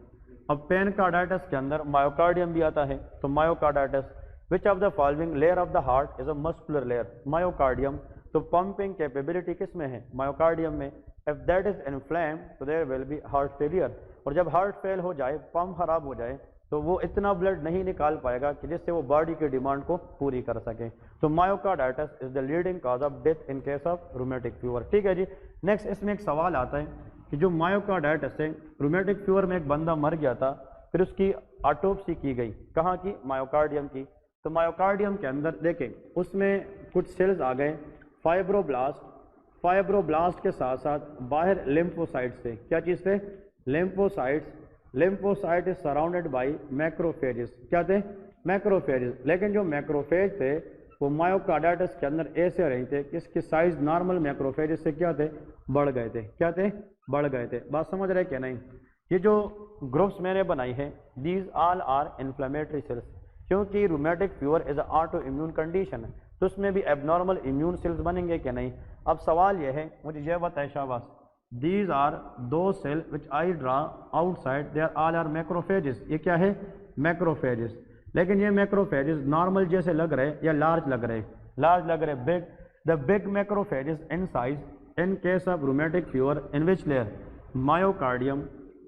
अब पेन कार्डाइटिस के अंदर मायोकार्डियम भी आता है तो myocarditis. Which of the following layer of the heart is a muscular layer, myocardium. तो पंपिंग कैपेबिलिटी किस में है, मायोकार्डियम में। इफ दैट इज इन्फ्लेम तो there will be heart failure, और जब हार्ट फेल हो जाए, पंप खराब हो जाए, तो वो इतना ब्लड नहीं निकाल पाएगा कि जिससे वो बॉडी की डिमांड को पूरी कर सके। तो myocarditis is the leading cause of death in case of rheumatic fever. ठीक है जी। नेक्स्ट इसमें एक सवाल आता है कि जो मायोकार्डाइटिस है, रूमेटिक फीवर में एक बंदा मर गया था, फिर उसकी ऑटोप्सी की गई, कहाँ की, मायोकार्डियम की। तो मायोकार्डियम के अंदर देखें उसमें कुछ सेल्स आ गए, फाइब्रोब्लास्ट, फाइब्रोब्लास्ट के साथ साथ बाहर लिम्फोसाइट्स थे, क्या चीज़ थे, lymphocytes. Lymphocyte is surrounded bye macrophages, क्या थे, मैक्रोफेजेस। लेकिन जो मैक्रोफेज थे वो मायोकार्डाइटिस के अंदर ऐसे रहे थे कि इसके साइज नॉर्मल मैक्रोफेजेस से क्या थे, बढ़ गए थे, क्या थे, बढ़ गए थे। बात समझ रहे क्या नहीं। ये जो ग्रुप्स मैंने बनाई है, these all are inflammatory cells, क्योंकि rheumatic fever is auto immune condition है, तो उसमें भी एबनॉर्मल इम्यून सेल्स बनेंगे क्या नहीं। अब सवाल यह है, मुझे यह बताए शाबाश, दीज आर दो cell which I draw outside, they are all are macrophages, ये क्या है, मैक्रोफेजेस। लेकिन ये मैक्रोफेजेस नॉर्मल जैसे लग रहे या लार्ज लग रहे, लार्ज लग रहे, big. The big macrophages in size in case of rheumatic fever in which layer, myocardium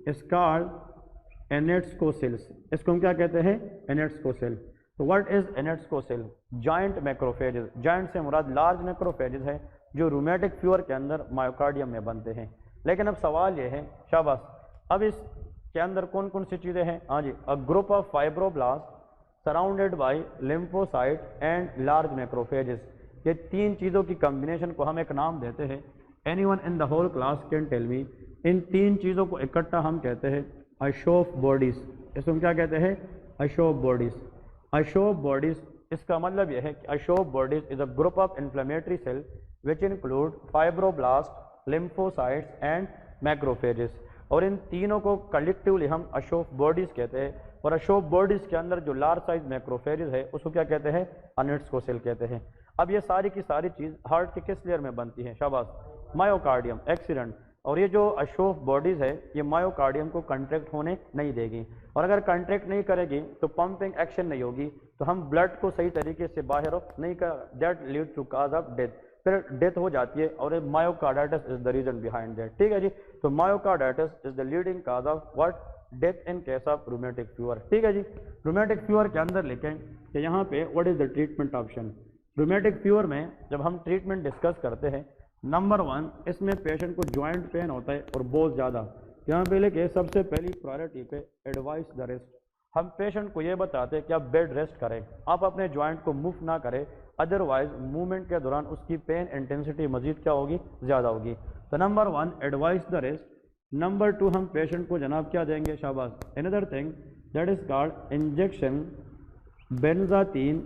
is called anitschkow cells. इसको हम क्या कहते हैं, एनेट्सकोसेल। तो what is anitschkow cell, giant macrophages. Giant से मुराद लार्ज मैक्रोफेजेस है जो रूमेटिक फीवर के अंदर मायोकार्डियम में बनते हैं। लेकिन अब सवाल यह है, शाबाश, अब इसके अंदर कौन कौन सी चीज़ें हैं, हाँ जी, a group of fibroblast surrounded by lymphocyte and large macrophages. ये तीन चीज़ों की कॉम्बिनेशन को हम एक नाम देते हैं, anyone in the whole class can tell me. इन तीन चीज़ों को इकट्ठा हम कहते हैं अशोफ बॉडीज। इसको हम क्या कहते हैं, अशोफ बॉडीज। अशोफ बॉडीज, इसका मतलब यह है कि Aschoff bodies is a group of inflammatory cell which include fibroblast, lymphocytes and macrophages. और इन तीनों को कलेक्टिवली हम अशोफ बॉडीज कहते हैं। और अशोफ बॉडीज के अंदर जो लार्ज साइज मैक्रोफेजेस है उसको क्या कहते हैं, एनेट्सकोसेल कहते हैं। अब ये सारी की सारी चीज़ हार्ट के किस लेयर में बनती है, शाबाश, मायोकार्डियम, एक्सीडेंट। और ये जो अशोफ बॉडीज है ये मायोकार्डियम को कंट्रैक्ट होने नहीं देगी, और अगर कंट्रैक्ट नहीं करेगी तो पंपिंग एक्शन नहीं होगी, तो हम ब्लड को सही तरीके से बाहर नहीं कर, that lead to cause of death, फिर डेथ हो जाती है। और myocarditis is the reason behind that. ठीक है जी। तो myocarditis is the leading cause of what, death in case of rheumatic fever. ठीक है जी। रूमेटिक फीवर के अंदर लिखें कि यहाँ पे what is the treatment option. Rheumatic fever में जब हम ट्रीटमेंट डिस्कस करते हैं, नंबर 1 इसमें पेशेंट को जॉइंट पेन होता है और बहुत ज़्यादा, यहाँ पे लेके सबसे पहली प्रायोरिटी पे एडवाइस द रेस्ट। हम पेशेंट को ये बताते हैं कि आप बेड रेस्ट करें, आप अपने जॉइंट को मूव ना करें, अदरवाइज मूवमेंट के दौरान उसकी पेन इंटेंसिटी मजीद क्या होगी, ज़्यादा होगी। तो number 1 advise the rest. Number 2 हम पेशेंट को जनाब क्या देंगे, शाबाश, another thing that is called injection benzathine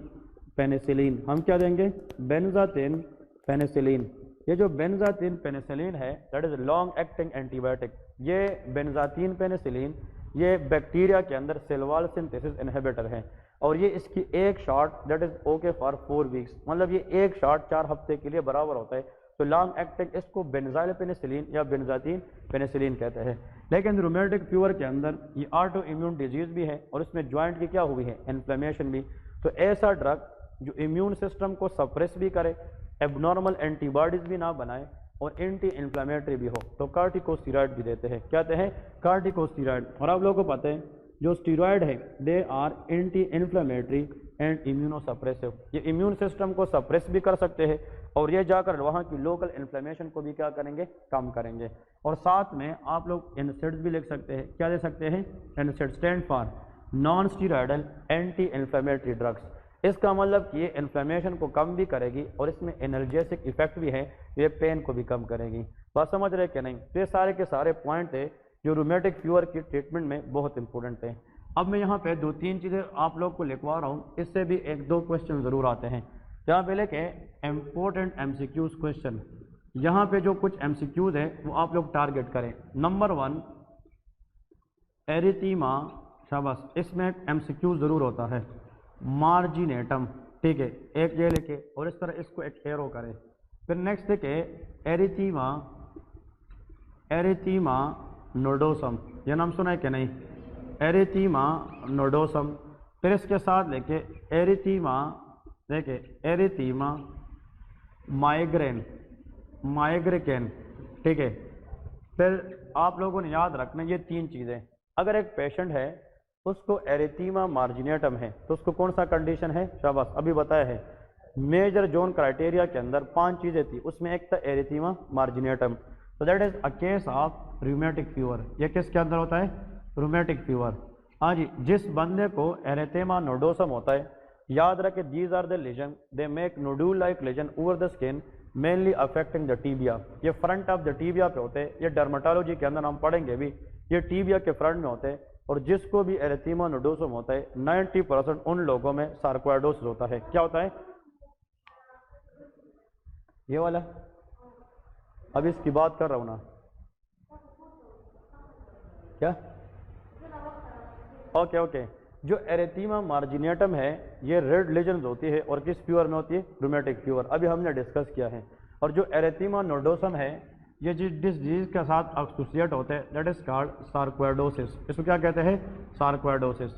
penicillin. हम क्या देंगे, बेंजाथीन पेनिसिलिन। ये जो बेंजाथीन पेनिसिलिन है that is long acting antibiotic. ये बेंजाथीन पेनिसिलिन ये बैक्टीरिया के अंदर सेल वॉल सिंथेसिस इनहिबिटर है, और ये इसकी एक shot that is okay for 4 weeks, मतलब ये एक शॉट 4 हफ्ते के लिए बराबर होता है। तो लॉन्ग एक्टिंग इसको बेंजाइल पेनिसिलिन या बेंजाथीन पेनिसिलिन कहते हैं। लेकिन रूमेटिक फीवर के अंदर ये ऑटो इम्यून डिजीज भी है और इसमें ज्वाइंट की क्या हुई है, इन्फ्लेमेशन भी। तो ऐसा ड्रग जो इम्यून सिस्टम को सप्रेस भी करे, एबनॉर्मल एंटीबॉडीज भी ना बनाए और एंटी इन्फ्लेमेटरी भी हो, तो कार्टिकोस्टेरॉइड भी देते हैं। क्या कहते हैं, कार्टिकोस्टेरॉइड। और आप लोगों को पता है जो स्टीरॉयड है they are anti inflammatory and immunosuppressive. ये इम्यून सिस्टम को सप्रेस भी कर सकते हैं और ये जाकर वहाँ की लोकल इन्फ्लेमेशन को भी क्या करेंगे, कम करेंगे। और साथ में आप लोग एनसेड्स भी लिख सकते हैं, क्या दे सकते हैं, एनसेड stand for non steroidal anti inflammatory drugs. इसका मतलब कि ये इन्फ्लेमेशन को कम भी करेगी और इसमें एनर्जेटिक इफेक्ट भी है, ये पेन को भी कम करेगी। बात समझ रहे कि नहीं। तो ये सारे के सारे पॉइंट थे जो रूमेटिक फीवर की ट्रीटमेंट में बहुत इंपॉर्टेंट है। अब मैं यहाँ पे 2-3 चीज़ें आप लोग को लिखवा रहा हूँ, इससे भी 1-2 क्वेश्चन ज़रूर आते हैं। यहाँ पे लेके इम्पोर्टेंट MCQs क्वेश्चन, यहाँ पे जो कुछ MCQs है वो आप लोग टारगेट करें। नंबर 1 एरिथीमा, शाबाश, इसमें MCQ ज़रूर होता है, मार्जिनेटम, ठीक है, एक ये लिखे और इस तरह इसको एक एरो करें। फिर नेक्स्ट लिखे एरिथीमा, एरिथीमा नोडोसम, यह नाम सुना है कि नहीं, एरिथीमा नोडोसम। फिर इसके साथ लेके एरिथीमा, देखिए एरिथीमा माइग्रेन, ठीक है। फिर आप लोगों ने याद रखना ये 3 चीज़ें। अगर एक पेशेंट है उसको एरिथीमा मार्जिनेटम है तो उसको कौन सा कंडीशन है, शाबाश अभी बताया है। मेजर जोन क्राइटेरिया के अंदर 5 चीज़ें थी, उसमें एक था एरिथीमा मार्जिनेटम, तो that is a case of rheumatic fever. ये किसके अंदर होता है, रूमेटिक फीवर। हाँ जी, जिस बंदे को एरिथेमा नोडोसम होता है, याद रखे these are the lesion, they make nodule like lesion over the skin mainly affecting the tibia. ये फ्रंट ऑफ द टीबिया पे होते हैं, ये डर्माटोलॉजी के अंदर हम पढ़ेंगे भी, ये टीबिया के फ्रंट में होते हैं। और जिसको भी एरिथेमा नोडोसम होता है 90% उन लोगों में सार्कोइडोसिस होता है। क्या होता है ये वाला, अभी इसकी बात कर रहा हूं ना, क्या ओके ओके। जो एरिथेमा मार्जिनेटम है ये रेड लेजन्स होती है और किस फीवर में होती है, रूमेटिक फीवर, अभी हमने डिस्कस किया है। और जो एरिथेमा नोडोसम है ये जिस डिजीज के साथ एसोसिएट होते हैं दैट इज कॉल्ड सार्कोइडोसिस। इसको क्या कहते हैं, sarcoidosis.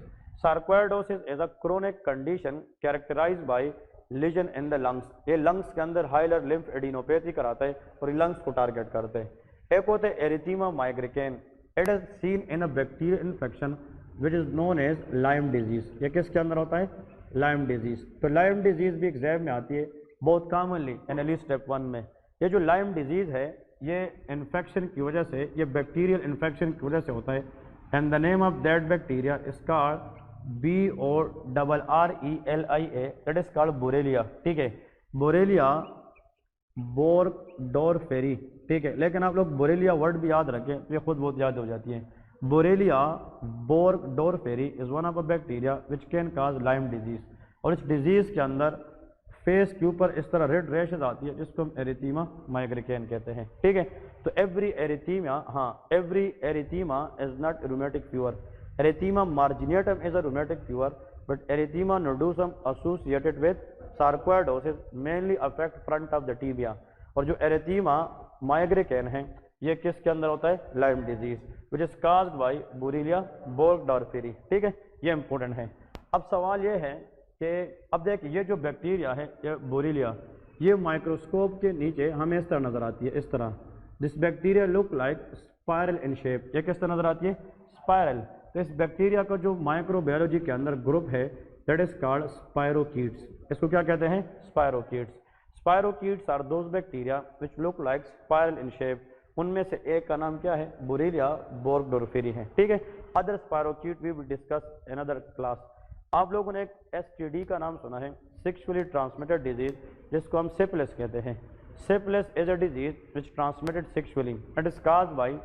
Sarcoidosis is a chronic condition characterized by lesion in the lungs. ये लंग्स के अंदर हाइलर लिम्फ एडिनोपैथी कराता है और ये लंग्स को टारगेट करते हैं। एक होता है erythema migraine, it is seen in a bacterial infection which is known as Lyme disease. ये किसके अंदर होता है, लाइम डिजीज। तो लाइम डिजीज भी एग्जाम में आती है बहुत कॉमनली एनएलई स्टेप 1 में। ये जो लाइम डिजीज है ये इन्फेक्शन की वजह से, ये बैक्टीरियल इन्फेक्शन की वजह से होता है। And the name of that bacteria is called BORRELIA, that is called Borrelia, ठीक है। बोरेलिया बोर्गडोरफेरी, ठीक है। लेकिन आप लोग बोरेलिया वर्ड भी याद रखें तो ये खुद बहुत याद हो जाती है। Borrelia burgdorferi is one of a bacteria which can cause Lyme disease. और इस डिजीज के अंदर फेस के ऊपर इस तरह रेड रैशेज आती है जिसको हम एरिथेमा माइग्रेन कहते हैं, ठीक है। तो every erythema is not rheumatic fever. Erythema marginatum is a rheumatic fever but erythema nodosum associated with sarcoidosis mainly affect front of the tibia. और जो एरिथेमा माइग्रेन है ये किसके अंदर होता है, Lyme disease which is caused by Borrelia burgdorferi, ठीक है। ये इंपॉर्टेंट है। अब सवाल ये है कि अब देख ये जो बैक्टीरिया है ये बोरेलिया, ये माइक्रोस्कोप के नीचे हमें इस तरह नजर आती है, इस तरह। This bacteria look like spiral in shape. ये किस तरह नजर आती है, स्पायरल। तो इस बैक्टीरिया का जो माइक्रोबायोलॉजी के अंदर ग्रुप है दैट इज कॉल्ड स्पायरोकीट्स। इसको क्या कहते हैं, spirochetes. Spirochetes are those bacteria which look like spiral in shape. उनमें से एक का नाम क्या है, बोरेलिया बोर्गडोरफेरी है, ठीक है। Other spirochete we will discuss in other class. आप लोगों ने एक STD का नाम सुना है, सेक्सुअली ट्रांसमिटेड डिजीज, जिसको हम सिफिलिस कहते हैं। Syphilis is a disease which transmitted sexually, it is caused by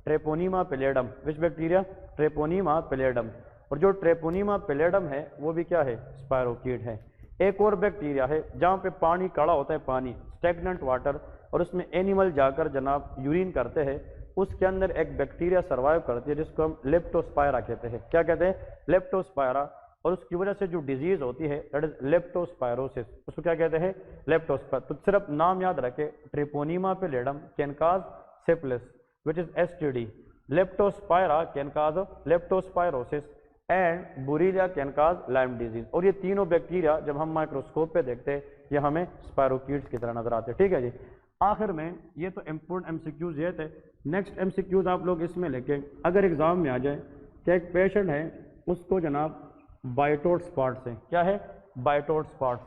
Treponema pallidum. Which bacteria, Treponema pallidum. और जो ट्रेपोनीमा पैलेडम है वो भी क्या है, स्पायरोकीट है। एक और बैक्टीरिया है जहाँ पे पानी कड़ा होता है, पानी स्टेगनेंट वाटर, और उसमें एनिमल जाकर जनाब यूरिन करते हैं, उसके अंदर एक बैक्टीरिया सर्वाइव करती है जिसको हम लेप्टोस्पायरा कहते हैं। क्या कहते हैं, लेप्टोस्पायरा। और उसकी वजह से जो डिजीज होती है दैट इज लेप्टोस्पायरोसिस, उसको क्या कहते हैं, लेप्टोस्पायर। तो सिर्फ नाम याद रखे, Treponema pallidum can cause syphilis which is STD, Leptospira can cause leptospirosis and Borrelia can cause Lyme disease. और ये तीनों बैक्टीरिया जब हम माइक्रोस्कोप पे देखते हैं ये हमें स्पायरोकीट्स की तरह नजर आते हैं, ठीक है जी। आखिर में ये तो इम्पोर्टेंट MCQs ये थे। नेक्स्ट MCQs आप लोग इसमें लेके अगर एग्जाम में आ जाए कि एक पेशेंट है उसको जनाब बाइटोट स्पॉट्स है, क्या है, बाइटोट स्पॉट्स,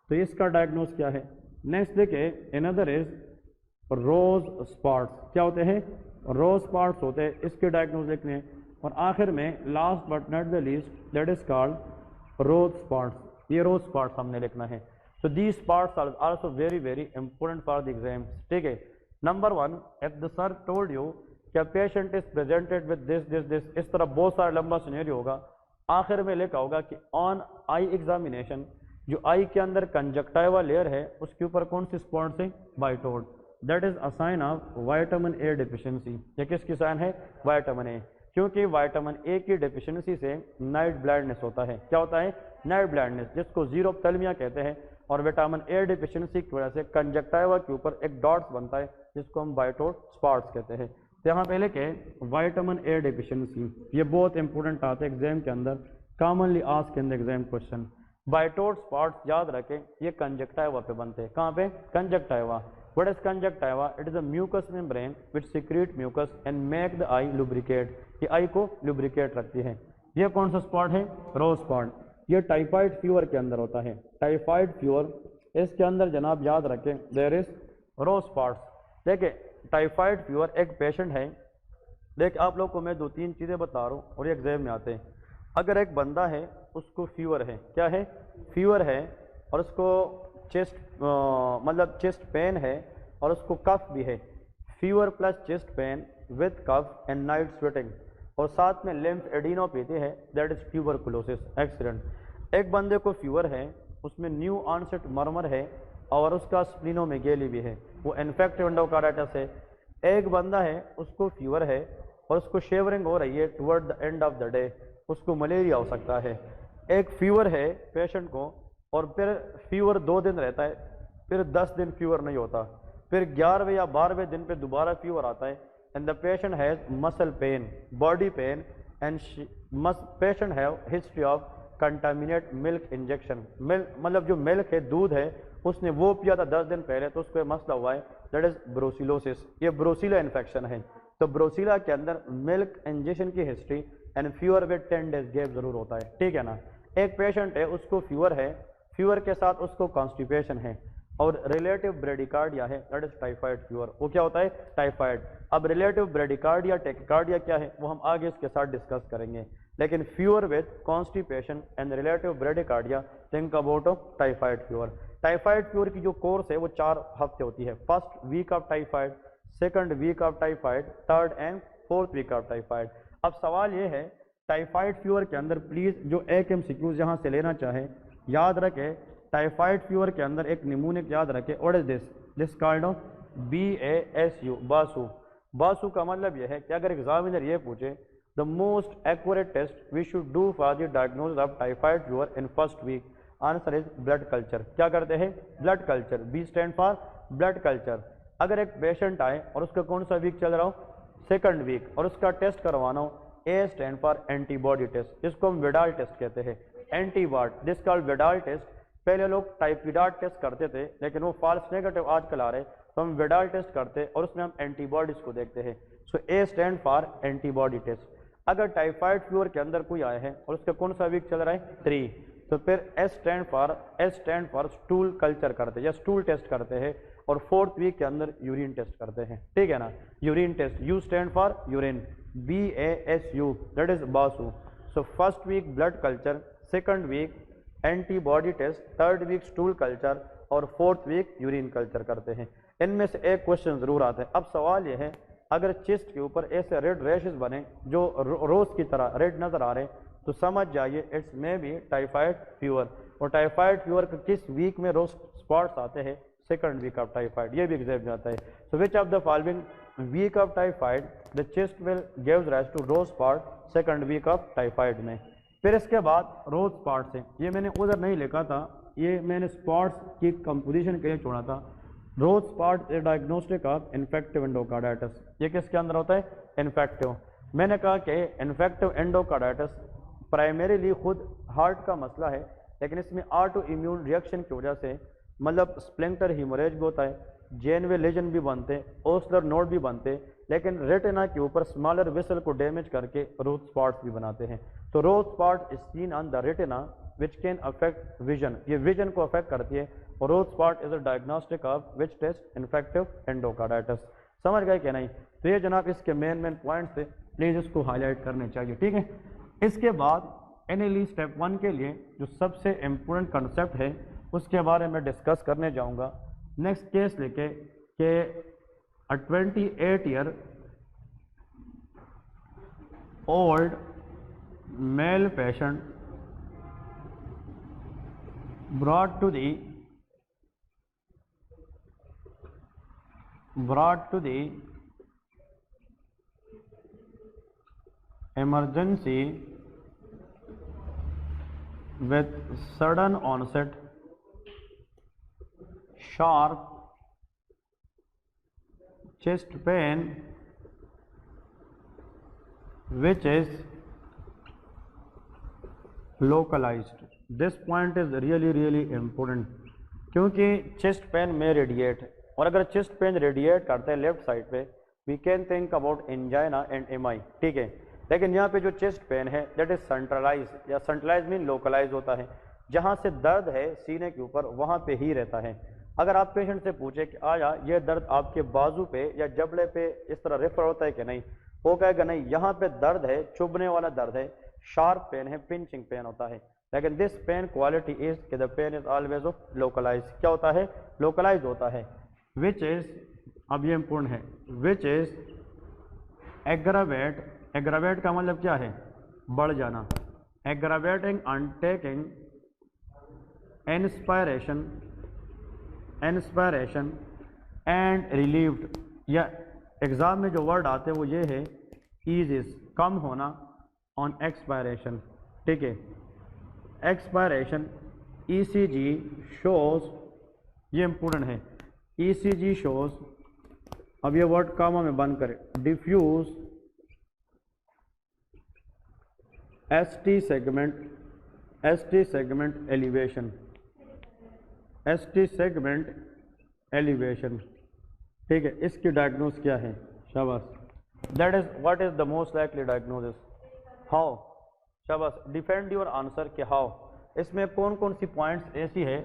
तो इसका डायग्नोस क्या है। नेक्स्ट देखे अनदर इज रोज स्पॉट्स, क्या होते हैं, रोज स्पॉट्स होते हैं, इसके डायग्नोस लिखने हैं। और आखिर में last but not the least that is called rose spots, ये रोज स्पॉट्स हमने लिखना है। So these parts are also very very important for the exams, ठीक है। Number 1, if the sir told you कि patient is presented with this, इस तरह बहुत सारा लंबा सिनेरियो होगा, आखिर में लिखा होगा कि ऑन आई एग्जामिनेशन जो आई के अंदर कंजक्टाइवा लेयर है उसके ऊपर कौन सी स्पॉट है, Bitot, that is a sign of vitamin A deficiency. ये किसकी साइन है, विटामिन ए, क्योंकि विटामिन ए की डिफिशिएंसी से नाइट ब्लाइंडनेस होता है। क्या होता है, नाइट ब्लाइंडनेस, जिसको जीरोप्थेल्मिया कहते हैं। और विटामिन ए डिफिशिएंसी की वजह से कंजक्टाइवा के ऊपर एक डॉट्स बनता है जिसको हम बाइटोट स्पॉट्स कहते हैं। तो यहाँ पे लिखे विटामिन ए डिफिशिएंसी, ये बहुत इंपॉर्टेंट आता है एग्जाम के अंदर। Commonly asked in the exam question. Bitot spots याद रखें ये कंजक्टाइवा पे बनते हैं। कहाँ पे? Conjunctiva. What is conjunctiva? It is a mucus membrane which secrete mucus and make the eye lubricate. ये आई को लुब्रिकेट रखती है। ये कौन सा स्पॉट है? रोज स्पॉट। ये टाइफाइड फीवर के अंदर होता है। टाइफाइड फीवर, इसके अंदर जनाब याद रखें देयर इज रोज स्पॉट्स। देखिए टाइफाइड फीवर एक पेशेंट है। देख आप लोग को मैं दो तीन चीज़ें बता रहा हूँ और ये एग्जाम में आते हैं। अगर एक बंदा है उसको फीवर है, क्या है? फीवर है, और उसको चेस्ट मतलब चेस्ट पेन है और उसको कफ भी है। Fever plus chest pain with cough and night sweating, और साथ में लिम्फ एडिनोपैथी है, दैट इज ट्यूबरकुलोसिस एक्सीडेंट। एक बंदे को फीवर है, उसमें न्यू ऑनसेट मर्मर है और उसका स्प्लिनोमेगेली भी है, वो इन्फेक्टिव एंडोकार्डाइटिस है। एक बंदा है उसको फीवर है और उसको शेवरिंग हो रही है toward the end of the day, उसको मलेरिया हो सकता है। एक फीवर है पेशेंट को और फिर फीवर 2 दिन रहता है, फिर 10 दिन फीवर नहीं होता, फिर 11वें या 12वें दिन पे दोबारा फीवर आता है and the patient has muscle pain, body pain and patient have history of contaminate milk injection. Milk मतलब जो मिल्क है, दूध है, उसने वो पिया था 10 दिन पहले, तो उसको मसला हुआ है, दैट इज ब्रोसिलोसिस। ये ब्रोसिला इन्फेक्शन है। तो ब्रोसिला के अंदर मिल्क इंजेक्शन की history and fever with 10 days gap जरूर होता है, ठीक है ना। एक पेशेंट है उसको फीवर है, फीवर के साथ उसको कॉन्स्टिपेशन है और रिलेटिव ब्रेडिकार्डिया है, दैट इज टाइफाइड फीवर। वो क्या होता है? टाइफाइड। अब रिलेटिव ब्रेडिकार्डिया टेकिकार्डिया क्या है वो हम आगे इसके साथ डिस्कस करेंगे, लेकिन fever with constipation and relative bradycardia, think about typhoid fever. Typhoid fever की जो कोर्स है वो 4 हफ्ते होती है। First week of typhoid, second week of typhoid, third and fourth week of typhoid. अब सवाल ये है टाइफाइड फीवर के अंदर प्लीज जो एक MCQ यहाँ से लेना चाहे याद रखे, टाइफाइड फीवर के अंदर एक निमोनिक याद रखे, what is this called BASU, BASU. BASU का मतलब यह है कि अगर एग्जामिनर ये पूछे the most accurate test we should do for the diagnosis of typhoid fever in first week, answer is blood culture. क्या करते हैं? Blood culture. B stand for blood culture. अगर एक पेशेंट आए और उसका कौन सा वीक चल रहा हो? सेकंड वीक, और उसका टेस्ट करवाना हो, A stand for antibody test, इसको हम विडाल टेस्ट कहते हैं। Antibody, this called Widal test. पहले लोग टाइपिडाट टेस्ट करते थे लेकिन वो फॉल्स नेगेटिव आजकल आ रहे, तो हम विडाल टेस्ट करते और उसमें हम एंटीबॉडीज को देखते हैं। So A stand for antibody test. अगर टाइफाइड फीवर के अंदर कोई आया है और उसका कौन सा वीक चल रहा है? 3, तो फिर S stand for stool culture करते हैं या स्टूल टेस्ट करते हैं, और फोर्थ वीक के अंदर यूरिन टेस्ट करते हैं, ठीक है ना। Urine test, U stand for urine, BASU, that is BASU. So first week blood culture, second week antibody test, third week stool culture और फोर्थ वीक यूरिन कल्चर करते हैं। इनमें से एक क्वेश्चन जरूर आता है। अब सवाल यह है अगर चेस्ट के ऊपर ऐसे रेड रैशेस बने जो रोज की तरह रेड नजर आ रहे हैं तो समझ जाइए it's may be typhoid fever. और टाइफाइड फीवर के किस वीक में रोज स्पॉट्स आते हैं? Second week of typhoid. ये भी एग्जाम में आता है। So which of the following week of typhoid the chest will gives rise to rose spot? Second week of typhoid में। फिर इसके बाद रोज स्पॉट्स है, ये मैंने उधर नहीं लिखा था, ये मैंने स्पॉट्स की कंपोजिशन के लिए छोड़ा था। Rose spot a diagnostic of infective endocarditis. ये किसके अंदर होता है? इन्फेक्टिव। मैंने कहा कि इन्फेक्टिव एंडोकार्डाइटिस प्राइमरीली खुद हार्ट का मसला है, लेकिन इसमें ऑटो इम्यून रिएक्शन की वजह से मतलब स्प्लिंटर हीमोरेज भी होता है, जेनवे लेजन भी बनते हैं, ओस्लर नोड भी बनते हैं, लेकिन रेटिना के ऊपर स्मॉलर वेसल को डैमेज करके रोज स्पॉट्स भी बनाते हैं। तो rose spot is seen on the retina which can affect vision, ये विजन को अफेक्ट करती है। और rose spot is a diagnostic of which test? Infective endocarditis. समझ गए क्या नहीं? तो ये जनाब इसके मेन पॉइंट्स थे, प्लीज इसको हाईलाइट करने चाहिए, ठीक है। इसके बाद NLE स्टेप 1 के लिए जो सबसे इम्पोर्टेंट कंसेप्ट है उसके बारे में डिस्कस करने जाऊंगा। नेक्स्ट केस लेके कि 28 year old male patient brought to the emergency with sudden onset sharp chest pain which is localized. This point is really important, क्योंकि चेस्ट पेन में रेडिएट है, और अगर चेस्ट पेन रेडिएट करता है लेफ्ट साइड पे, we can think about angina and MI, ठीक है। लेकिन यहाँ पे जो चेस्ट पेन है दैट इज सेंट्रलाइज, या सेंट्रलाइज मीन लोकलाइज होता है, जहाँ से दर्द है सीने के ऊपर वहाँ पे ही रहता है। अगर आप पेशेंट से पूछे कि आया ये दर्द आपके बाजू पे या जबड़े पे इस तरह रेफर होता है कि नहीं, वो कहेगा नहीं, यहाँ पे दर्द है, चुभने वाला दर्द है, शार्प पेन है, पिंचिंग पेन होता है। लेकिन दिस पेन क्वालिटी इज कि the pain is always of localize, क्या होता है, लोकलाइज होता है। विच इज, अब ये इम्पोर्टेंट है, विच इज एग्रावेट, एग्रावेट का मतलब क्या है, बढ़ जाना, aggravating अनटेकिंग inspiration, inspiration and relieved, या एग्जाम में जो वर्ड आते हैं वो ये है ईजेस, कम होना, ऑन एक्सपायरेशन, ठीक है। एक्सपायरेशन, ईसीजी शोज, ये इंपॉर्टेंट है, ईसीजी शोज, अब ये वर्ड कामा में बंद करें, diffuse ST segment, ST segment elevation, ST segment elevation, ठीक है। इसकी डायग्नोज क्या है, शाबाश, that is what is the most likely diagnosis, how, शाबाश, डिफेंड योर आंसर के हाउ। इसमें कौन कौन सी पॉइंट्स ऐसी है,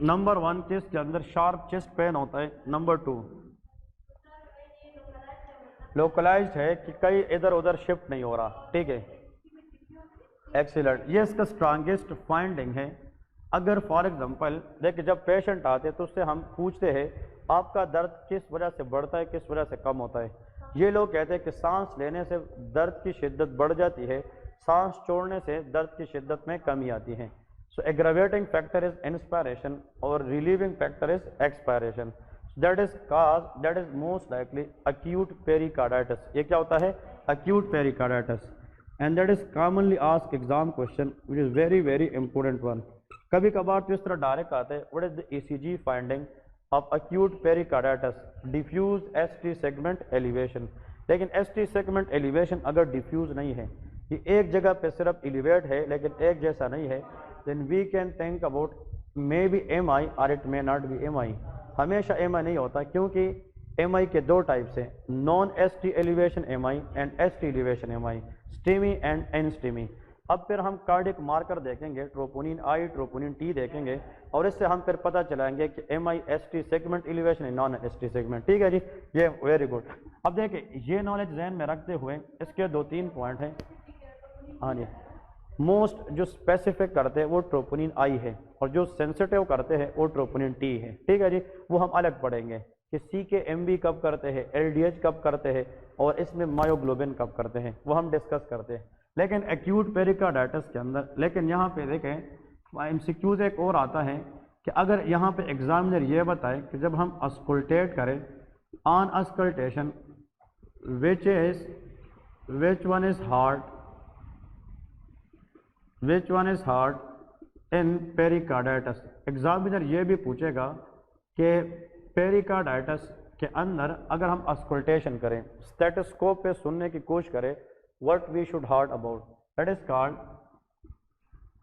नंबर 1 चेस्ट के अंदर शार्प चेस्ट पेन होता है, नंबर 2 लोकलाइज्ड है कि कहीं इधर उधर शिफ्ट नहीं हो रहा, ठीक है, एक्सीलेंट, ये इसका स्ट्रांगेस्ट फाइंडिंग है। अगर फॉर एग्जांपल देखिए जब पेशेंट आते हैं तो उससे हम पूछते हैं आपका दर्द किस वजह से बढ़ता है, किस वजह से कम होता है, ये लोग कहते हैं कि सांस लेने से दर्द की शिद्दत बढ़ जाती है, सांस छोड़ने से दर्द की शिद्दत में कमी आती है। So aggravating factor is inspiration और relieving factor is expiration, that is cause, that is most likely acute pericarditis, ये क्या होता है, acute pericarditis, and that is commonly asked exam question which is very important one. कभी कभार तो इस तरह डायरेक्ट आते हैं, what is the ECG finding of acute pericarditis, diffuse ST segment elevation. लेकिन एसटी सेगमेंट एलिवेशन अगर डिफ्यूज नहीं है, ये एक जगह पे सिर्फ एलिवेट है लेकिन एक जैसा नहीं है, then we can think about may be MI और it may not be MI. हमेशा एमआई नहीं होता, क्योंकि एमआई के दो टाइप्स हैं, non ST elevation MI and ST elevation MI, STEMI and NSTEMI. अब फिर हम कार्डिक मार्कर देखेंगे, ट्रोपोनिन आई, ट्रोपोनिन टी देखेंगे, और इससे हम फिर पता चलाएंगे कि एमआई एसटी सेगमेंट एलिवेशन है, नॉन एसटी सेगमेंट, ठीक है जी, ये वेरी गुड। अब देखिए ये नॉलेज जहन में रखते हुए इसके 2-3 पॉइंट हैं। हाँ जी, मोस्ट जो स्पेसिफिक करते हैं वो ट्रोपोनिन आई है, और जो सेंसिटिव करते हैं वो ट्रोपोनिन टी है, ठीक है जी, वो हम अलग पढ़ेंगे कि सी के एमबी कब करते हैं, एलडीएच कब करते हैं, और इसमें मायोग्लोबिन कब करते हैं, वो हम डिस्कस करते हैं। लेकिन एक्यूट पेरिकार्डाइटिस के अंदर, लेकिन यहाँ पे देखें एमसीक्यूज एक और आता है कि अगर यहाँ पे एग्जामिनर ये बताए कि जब हम अस्कुल्टेट करें, on auscultation which one is heart, which one is heart in pericarditis. Examiner ये भी पूछेगा कि पेरिकार्डाइटिस के अंदर अगर हम अस्कुल्टेशन करें, स्टेथोस्कोप पे सुनने की कोशिश करें, what we should heard about, that is called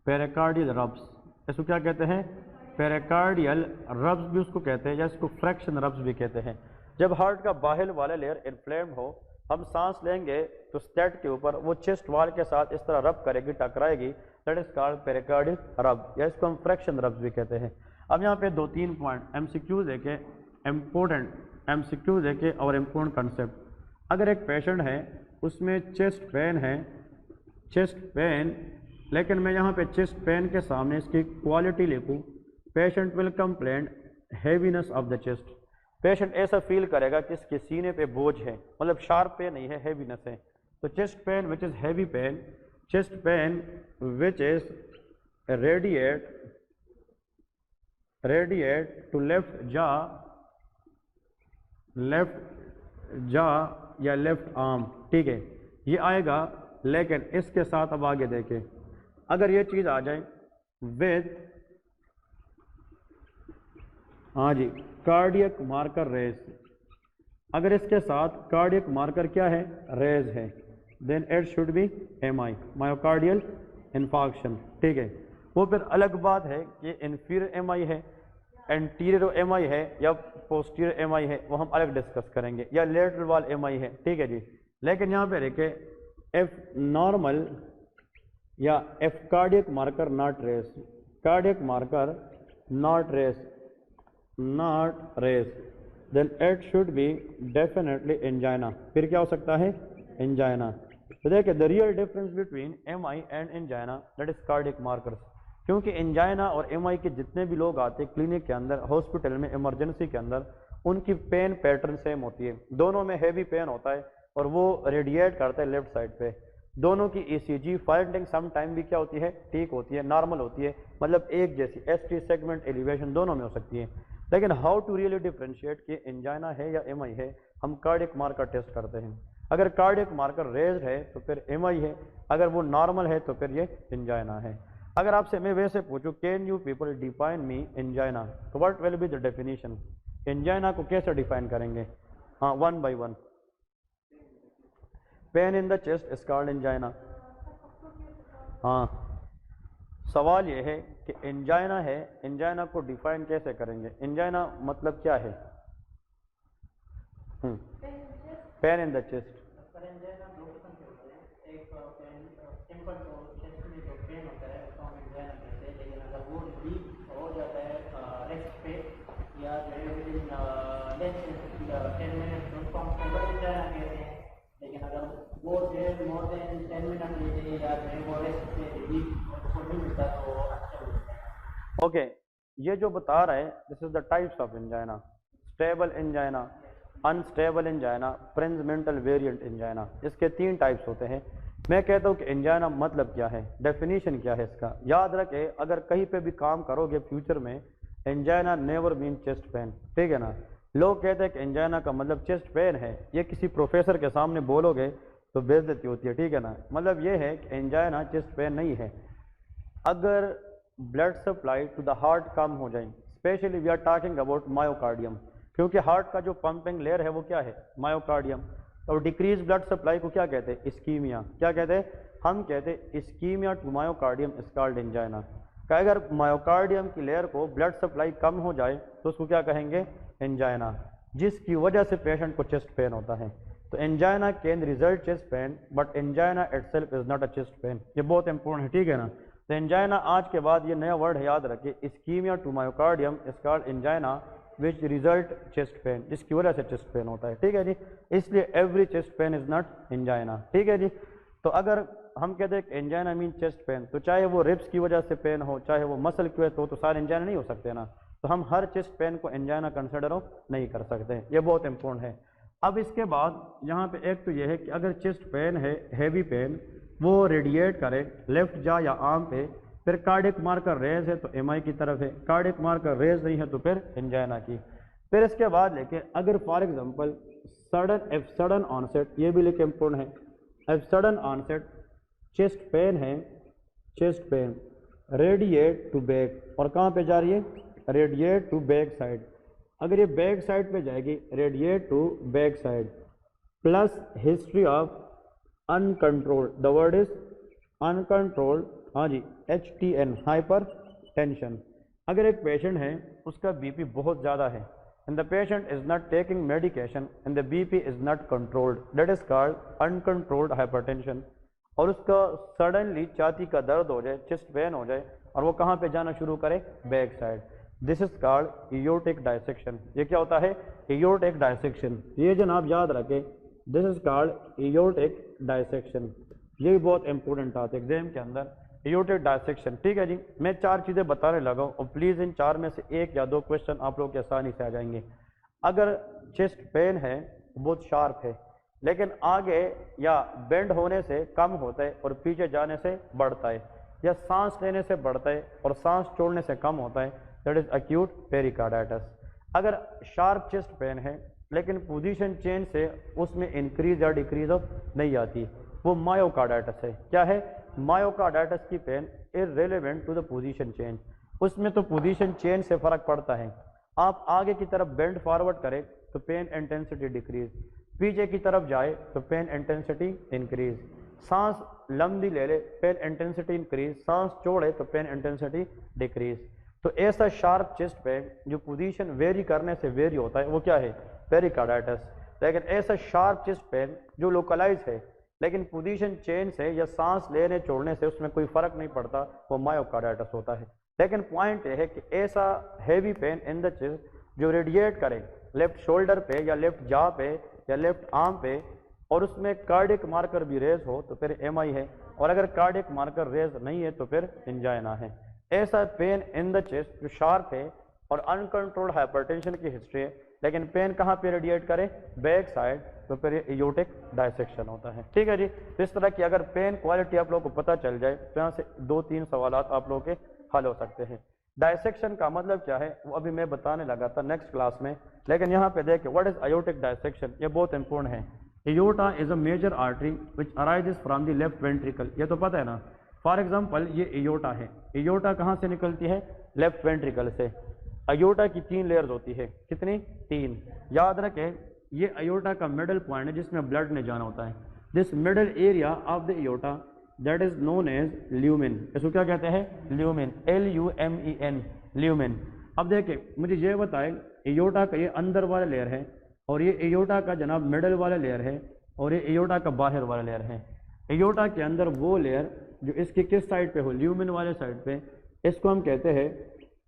pericardial rubs। इसको क्या कहते हैं, पेरिकार्डियल रब्स भी उसको कहते हैं, या इसको फ्रैक्शन रब्स भी कहते हैं। जब हार्ट का बाहर वाला लेयर इन्फ्लेम्ड हो, हम सांस लेंगे तो स्टेट के ऊपर वो चेस्ट वाल के साथ इस तरह रब करेगी, टकराएगी, दैट इज कॉल्ड पेरिकार्डियल रब, या इसको हम फ्रैक्शन रब्स भी कहते हैं। अब यहाँ पे 2-3 पॉइंट एमसीक्यू देखे, इम्पोर्टेंट एमसीक्यू देखे और इम्पोर्टेंट कंसेप्ट। अगर एक पेशेंट है उसमें चेस्ट पेन है, चेस्ट पेन, लेकिन मैं यहाँ पे चेस्ट पेन के सामने इसकी क्वालिटी लिखूँ, patient will complain heaviness of the chest. Patient ऐसा फील करेगा कि इसके सीने पे बोझ है, मतलब शार्प पेन नहीं है, हैवीनेस है। तो chest pain which is heavy pain, chest pain which is radiate to left jaw या लेफ्ट आर्म, ठीक है, ये आएगा। लेकिन इसके साथ अब आगे देखें, अगर ये चीज़ आ जाए विद, हाँ जी, कार्डियक मार्कर रेज, अगर इसके साथ कार्डियक मार्कर क्या है, रेज है, then it should be MI, myocardial infarction. ठीक है, वो फिर अलग बात है कि इन्फीरियर MI है, एंटीरियर MI है या पोस्टीरियर MI है, वो हम अलग डिस्कस करेंगे, या लेटरल वाल MI है। ठीक है जी, लेकिन यहाँ पे देखे एफ नॉर्मल या if cardiac marker not raise, cardiac marker not raise, not raise, then it should be definitely angina. फिर क्या हो सकता है? एंजाइना। तो देखिए the real difference between MI and angina that is cardiac markers. क्योंकि angina और MI के जितने भी लोग आते हैं क्लिनिक के अंदर, हॉस्पिटल में, इमरजेंसी के अंदर, उनकी पेन पैटर्न सेम होती है। दोनों में हैवी पेन होता है और वो रेडिएट करता है लेफ्ट साइड पे। दोनों की ECG फाइंडिंग सम टाइम भी क्या होती है? ठीक होती है, नॉर्मल होती है, मतलब एक जैसी ST सेगमेंट एलिवेशन दोनों में हो सकती है। लेकिन हाउ टू रियली डिफरेंशिएट कि एंजाइना है या MI है, हम कार्डियक मार्कर टेस्ट करते हैं। अगर कार्डियक मार्कर रेज्ड है तो फिर MI है, अगर वो नॉर्मल है तो फिर ये एंजाइना है। अगर आपसे मैं वैसे पूछूं can you people define me angina, तो what will be the definition? Angina को कैसे डिफाइन करेंगे? हाँ, one by one. Pain in the chest is called angina. हाँ, सवाल ये है कि एंजाइना है, एंजाइना को डिफाइन कैसे करेंगे? एंजाइना मतलब क्या है? Pen in the chest. लेकिन अगर वो मोर देन 10 मिनट लेते या तो अच्छा। ओके, ये जो बता रहा है this is the types of angina, stable angina, unstable angina, Prinzmetal variant angina. इसके 3 टाइप्स होते हैं। मैं कहता हूँ कि एंजाइना मतलब क्या है, डेफिनेशन क्या है इसका। याद रखे अगर कहीं पे भी काम करोगे फ्यूचर में, angina never mean chest pain. ठीक है ना, लोग कहते हैं कि एंजाइना का मतलब चेस्ट पेन है, ये किसी प्रोफेसर के सामने बोलोगे तो बेइज्जती होती है। ठीक है ना, मतलब ये है कि एंजाइना चेस्ट पेन नहीं है। अगर blood supply to the heart कम हो जाए, specially we are talking about myocardium, क्योंकि हार्ट का जो पंपिंग लेयर है वो क्या है? मायोकार्डियम। और डिक्रीज ब्लड सप्लाई को क्या कहते हैं? इस्कीमिया। क्या कहते हैं? हम कहते हैं ischaemia to myocardium is called angina. अगर मायोकार्डियम की लेयर को ब्लड सप्लाई कम हो जाए तो उसको क्या कहेंगे? एंजाइना, जिसकी वजह से पेशेंट को चेस्ट पेन होता है। तो angina can result chest pen but angina itself is not a chest pain. ये बहुत इंपॉर्टेंट है। ठीक है ना, तो एंजाइना आज के बाद ये नया वर्ड है, याद रखिए, ischaemia to myocardium is called angina which result chest pain, जिसकी वजह से चेस्ट पेन होता है। ठीक है जी, इसलिए every chest pain is not angina. ठीक है जी, तो अगर हम कहते हैं एंजाइना मीन चेस्ट पेन, तो चाहे वो रिब्स की वजह से पेन हो, चाहे वो मसल की वजह से हो, तो सारे एंजाइना नहीं हो सकते ना। तो हम हर चेस्ट पेन को एंजाइना कंसिडर नहीं कर सकते, ये बहुत इंपॉर्टेंट है। अब इसके बाद यहाँ पे एक तो ये है कि अगर चेस्ट पेन है, हैवी पेन, वो रेडिएट करे लेफ्ट जा या आर्म पे, फिर कार्डियक मार्कर रेज है तो MI की तरफ है, कार्डियक मार्कर रेज नहीं है तो फिर एंजाइना की। फिर इसके बाद लेके अगर फॉर एग्जांपल सडन ऑनसेट, ये भी लेके इम्पोर्टेंट है, if sudden onset chest pain है, chest pain radiate to back, और कहाँ पे जा रही है? Radiate to back side. अगर ये बैक साइड पे जाएगी, radiate to back side, plus history of uncontrolled, the word is uncontrolled, हाँ जी, HTN, हाइपर टेंशन। अगर एक पेशेंट है उसका BP बहुत ज़्यादा है and the patient is not taking medication and the BP is not controlled, that is called uncontrolled hypertension, और उसका सडनली छाती का दर्द हो जाए, चेस्ट पेन हो जाए, और वो कहाँ पे जाना शुरू करे? Back side, this is called aortic dissection. ये क्या होता है? Aortic dissection. ये जनाब याद रखें, this is called aortic dissection. ये भी बहुत इंपॉर्टेंट आता है एग्जाम के अंदर, एयोर्टिक डायसेक्शन। ठीक है जी, मैं 4 चीज़ें बताने लगा हूँ और प्लीज़ इन 4 में से 1 या 2 क्वेश्चन आप लोग के आसानी से आ जाएंगे। अगर चेस्ट पेन है बहुत शार्प है, लेकिन आगे या बेंड होने से कम होता है और पीछे जाने से बढ़ता है, या सांस लेने से बढ़ता है और सांस छोड़ने से कम होता है, दैट इज एक्यूट पेरिकार्डाइटिस। अगर शार्प चेस्ट पेन है लेकिन पोजीशन चेंज से उसमें इंक्रीज या डिक्रीज नहीं आती, वो मायोकार्डाइटिस है। क्या है? मायोकार्डाइटिस की pain irrelevant to the position change, उसमें तो पोजीशन चेंज से फर्क पड़ता है। आप आगे की तरफ बेंड फॉरवर्ड करें तो पेन इंटेंसिटी डिक्रीज, पीछे की तरफ जाए तो पेन इंटेंसिटी इंक्रीज, सांस लंबी ले ले पेन इंटेंसिटी इंक्रीज, सांस छोड़े तो पेन इंटेंसिटी डिक्रीज। तो ऐसा शार्प चेस्ट पेन जो पोजीशन वेरी करने से वेरी होता है वो क्या है, पेरिकार्डाइटिस। लेकिन ऐसा शार्प चेस्ट पेन जो लोकलाइज है लेकिन पोजीशन चेंज से या सांस लेने छोड़ने से उसमें कोई फर्क नहीं पड़ता, वो मायोकार्डाइटिस होता है। लेकिन पॉइंट यह है कि ऐसा heavy pen in the chest जो रेडिएट करे लेफ्ट शोल्डर पे या लेफ्ट जा पे या लेफ्ट आर्म पे और उसमें कार्डियक मार्कर भी रेज हो तो फिर एमआई है, और अगर कार्डियक मार्कर रेज नहीं है तो फिर एंजाइना है। ऐसा पेन इन द चेस्ट जो शार्प है और अनकंट्रोल्ड हाइपरटेंशन की हिस्ट्री है, लेकिन पेन कहाँ पे रेडिएट करे, बैक साइड, तो फिर ये एयोर्टिक डायसेक्शन होता है। ठीक है जी। तो इस तरह की अगर पेन क्वालिटी आप लोगों को पता चल जाए तो यहाँ से 2-3 सवालात आप लोगों के हल हो सकते हैं। डायसेक्शन का मतलब क्या है वो अभी मैं बताने लगा था नेक्स्ट क्लास में, लेकिन यहाँ पे देखें व्हाट इज एयोर्टिक डायसेक्शन, ये बहुत इंपॉर्टेंट है। Aorta is a major artery which arises from the left ventricle, ये तो पता है ना। फॉर एग्जांपल ये एयोर्टा है, एयोर्टा कहाँ से निकलती है, लेफ्ट वेंट्रिकल से। एयोर्टा की 3 लेयर्स होती है, कितनी, 3। याद रखें ये एयोर्टा का मिडल पॉइंट है जिसमें ब्लड ने जाना होता है। This middle area of the aorta that is known as lumen, इसको क्या कहते हैं, ल्यूमेन, LUMEN, ल्यूमेन। अब देखें मुझे ये बताएं एयोर्टा का ये अंदर वाला लेयर है और ये एयोर्टा का जनाब मिडल वाला लेयर है और ये एयोर्टा का बाहर वाला लेयर है। एयोर्टा के अंदर वो लेयर जो इसके किस साइड पे हो, ल्यूमेन वाले साइड पे, इसको हम कहते हैं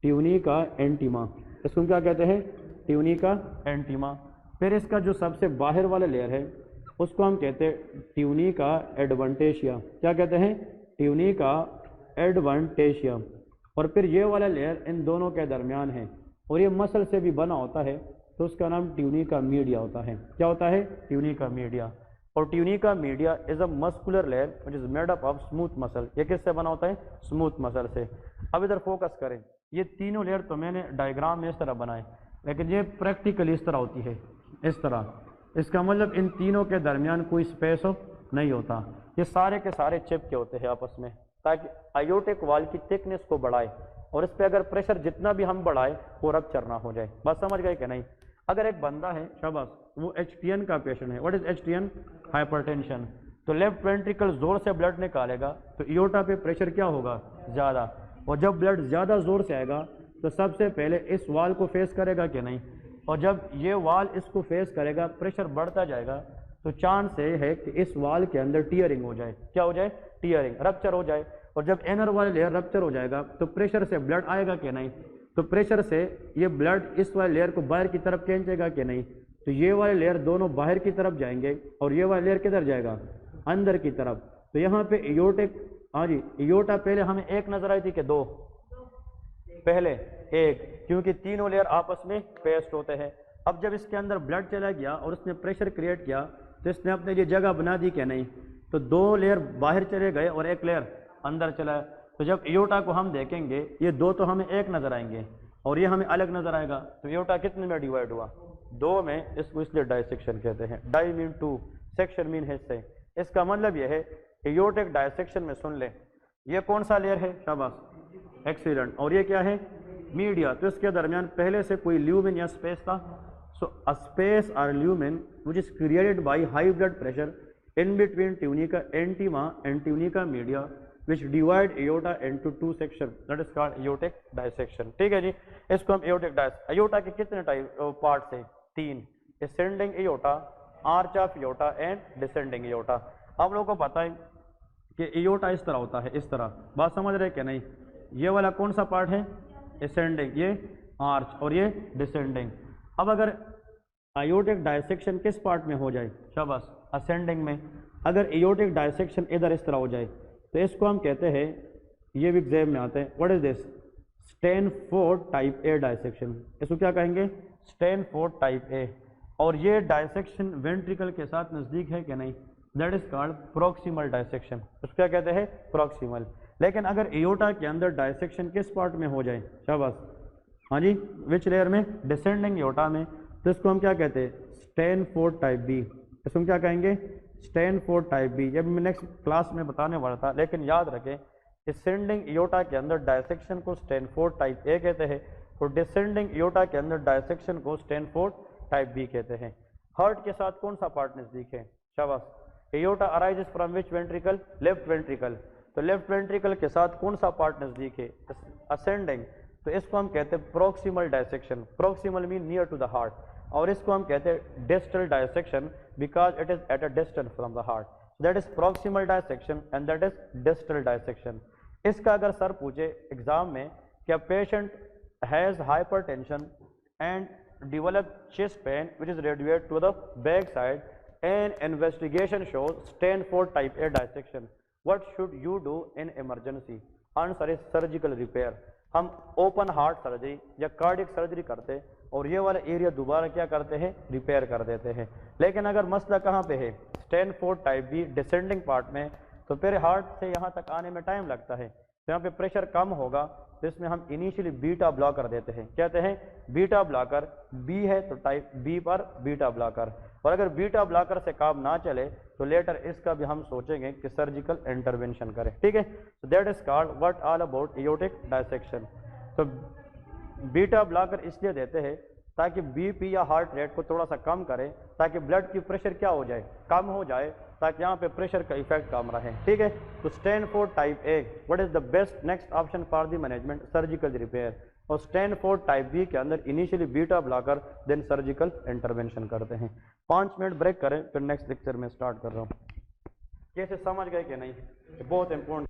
ट्यूनिका एंटीमा। इसको क्या कहते हैं, ट्यूनिका एंटीमा। फिर इसका जो सबसे बाहर वाला लेयर है उसको हम कहते हैं ट्यूनिका एडवांटेशिया। क्या कहते हैं, ट्यूनिका एडवांटेशिया। और फिर ये वाला लेयर इन दोनों के दरमियान है और ये मसल से भी बना होता है तो उसका नाम ट्यूनिका मीडिया होता है। क्या होता है, ट्यूनिका मीडिया। और tunica media is a muscular layer which is made up of smooth muscle. ये किससे बना होता है, स्मूथ मसल से। अब इधर फोकस करें, ये तीनों लेयर तो मैंने डायग्राम में इस तरह बनाए, लेकिन ये प्रैक्टिकली इस तरह होती है, इस तरह। इसका मतलब इन तीनों के दरमियान कोई स्पेस नहीं होता, ये सारे के सारे चिपके होते हैं आपस में, ताकि आयोटिक वाल की थिकनेस को बढ़ाए और इस पर अगर प्रेशर जितना भी हम बढ़ाए वो रप्चर ना हो जाए। बात समझ गए कि नहीं। अगर एक बंदा है शाबाश, वो HTN का पेशेंट है, व्हाट इज HTN, हाइपरटेंशन, तो लेफ्ट वेंट्रिकल जोर से ब्लड निकालेगा तो एयोर्टा पे प्रेशर क्या होगा, ज़्यादा, और जब ब्लड ज़्यादा जोर से आएगा तो सबसे पहले इस वाल को फेस करेगा कि नहीं, और जब ये वाल इसको फेस करेगा प्रेशर बढ़ता जाएगा तो चांस है कि इस वाल के अंदर टीयरिंग हो जाए। क्या हो जाए, टीयरिंग, रप्चर हो जाए। और जब इनर वाला लेयर रप्चर हो जाएगा तो प्रेशर से ब्लड आएगा कि नहीं, तो प्रेशर से ये ब्लड इस वाले लेयर को बाहर की तरफ खींचेगा कि नहीं, तो ये वाले लेयर दोनों बाहर की तरफ जाएंगे और ये वाला लेयर किधर जाएगा, अंदर की तरफ। तो यहाँ पे एयोर्टिक, हाँ जी, एयोर्टा पहले हमें एक नजर आई थी कि 2, पहले एक, क्योंकि तीनों लेयर आपस में पेस्ट होते हैं। अब जब इसके अंदर ब्लड चला गया और उसने प्रेशर क्रिएट किया तो इसने अपने लिए जगह बना दी क्या नहीं, तो 2 लेयर बाहर चले गए और एक लेयर अंदर चला। तो जब एयोर्टा को हम देखेंगे ये 2 तो हमें एक नजर आएंगे और ये हमें अलग नजर आएगा, तो एयोर्टा कितने में डिवाइड हुआ, 2 में। इसको इसलिए डायसेक्शन कहते हैं। डाई मीन 2, सेक्शन मीन हिस्से। इसका मतलब यह है एयोर्टिक डायसेक्शन में सुन ले, ये कौन सा लेयर है, शाबाश, एक्सीलेंट, और ये क्या है, मीडिया। तो इसके दरमियान पहले से कोई ल्यूमेन या स्पेस था। सो अ स्पेस और lumen which is created by high blood pressure in between tunica intima and tunica media which divide aorta into 2 sections, that is called aortic dissection। ठीक है जी। इसको हम aortic dissection, aorta के कितने type parts हैं, 3, ascending aorta, arch of aorta and descending aorta। आप लोगों को पता है कि aorta इस तरह होता है, इस तरह, बात समझ रहे कि नहीं। ये वाला कौन सा पार्ट है, ascending, ये arch और ये descending। अब अगर aortic dissection किस पार्ट में हो जाए, शाबाश, असेंडिंग में। अगर एयोर्टिक डायसेक्शन इधर इस तरह हो जाए तो इसको हम कहते हैं, ये भी एग्जाम में आते हैं, what is this, Stanford type A dissection. इसको क्या कहेंगे, स्टैनफोर्ड टाइप A। और ये डायसेक्शन वेंट्रिकल के साथ नज़दीक है कि नहीं, that is called proximal dissection. उसको क्या कहते हैं, प्रोक्सिमल। लेकिन अगर एयोर्टा के अंदर डायसेक्शन किस पार्ट में हो जाए, शाबाश, हाँ जी, विच लेयर में, डिसेंडिंग एयोर्टा में, तो इसको हम क्या कहते हैं, स्टैनफोर्ड टाइप B। इसको हम क्या कहेंगे, स्टैनफोर्ड टाइप B। ये मैं नेक्स्ट क्लास में बताने वाला था, लेकिन याद रखें डिसेंडिंग एयोर्टा के अंदर डायसेक्शन को स्टैनफोर्ड टाइप A कहते हैं और डिसेंडिंग एयोर्टा के अंदर डायसेक्शन को स्टैनफोर्ड टाइप B कहते हैं। हार्ट के साथ कौन सा पार्ट नजदीक है? शाबाश। Aorta arises from which ventricle? Left ventricle. तो लेफ्ट वेंट्रिकल के साथ कौन सा पार्ट नजदीक है? असेंडिंग। तो इसको हम कहते हैं proximal dissection. Proximal mean near to the heart, और इसको हम कहते हैं distal dissection because it is at a distance from the heart. That is proximal dissection and that is distal dissection. इसका अगर सर पूछे एग्जाम में क्या patient has hypertension and develop chest pain which is radiate to the back side and investigation shows Stanford type A dissection, what should you do in emergency? Answer is surgical repair। हम open heart surgery या cardiac surgery करते और ये वाला area दोबारा क्या करते हैं? रिपेयर कर देते हैं। लेकिन अगर मसला कहाँ पे है? Stanford type B descending part में, तो फिर हार्ट से यहाँ तक आने में टाइम लगता है, तो यहाँ पे प्रेशर कम होगा, तो इसमें हम इनिशियली बीटा ब्लॉकर देते हैं। कहते हैं बीटा ब्लॉकर, बी है तो टाइप बी पर बीटा ब्लॉकर, और अगर बीटा ब्लॉकर से काम ना चले तो लेटर इसका भी हम सोचेंगे कि सर्जिकल इंटरवेंशन करें। ठीक है, तो that is called what all about aortic dissection. तो बीटा ब्लॉकर इसलिए देते हैं ताकि बीपी या हार्ट रेट को थोड़ा सा कम करें, ताकि ब्लड की प्रेशर क्या हो जाए? कम हो जाए, ताकि यहाँ पे प्रेशर का इफेक्ट कम रहे। ठीक है, तो Stanford type A what is the best next option for the management? Surgical repair. और स्टैनफोर्ड टाइप बी के अंदर initially beta blocker then surgical intervention करते हैं। 5 मिनट ब्रेक करें, फिर नेक्स्ट लेक्चर में स्टार्ट कर रहा हूँ। कैसे समझ गए कि नहीं? बहुत इंपॉर्टेंट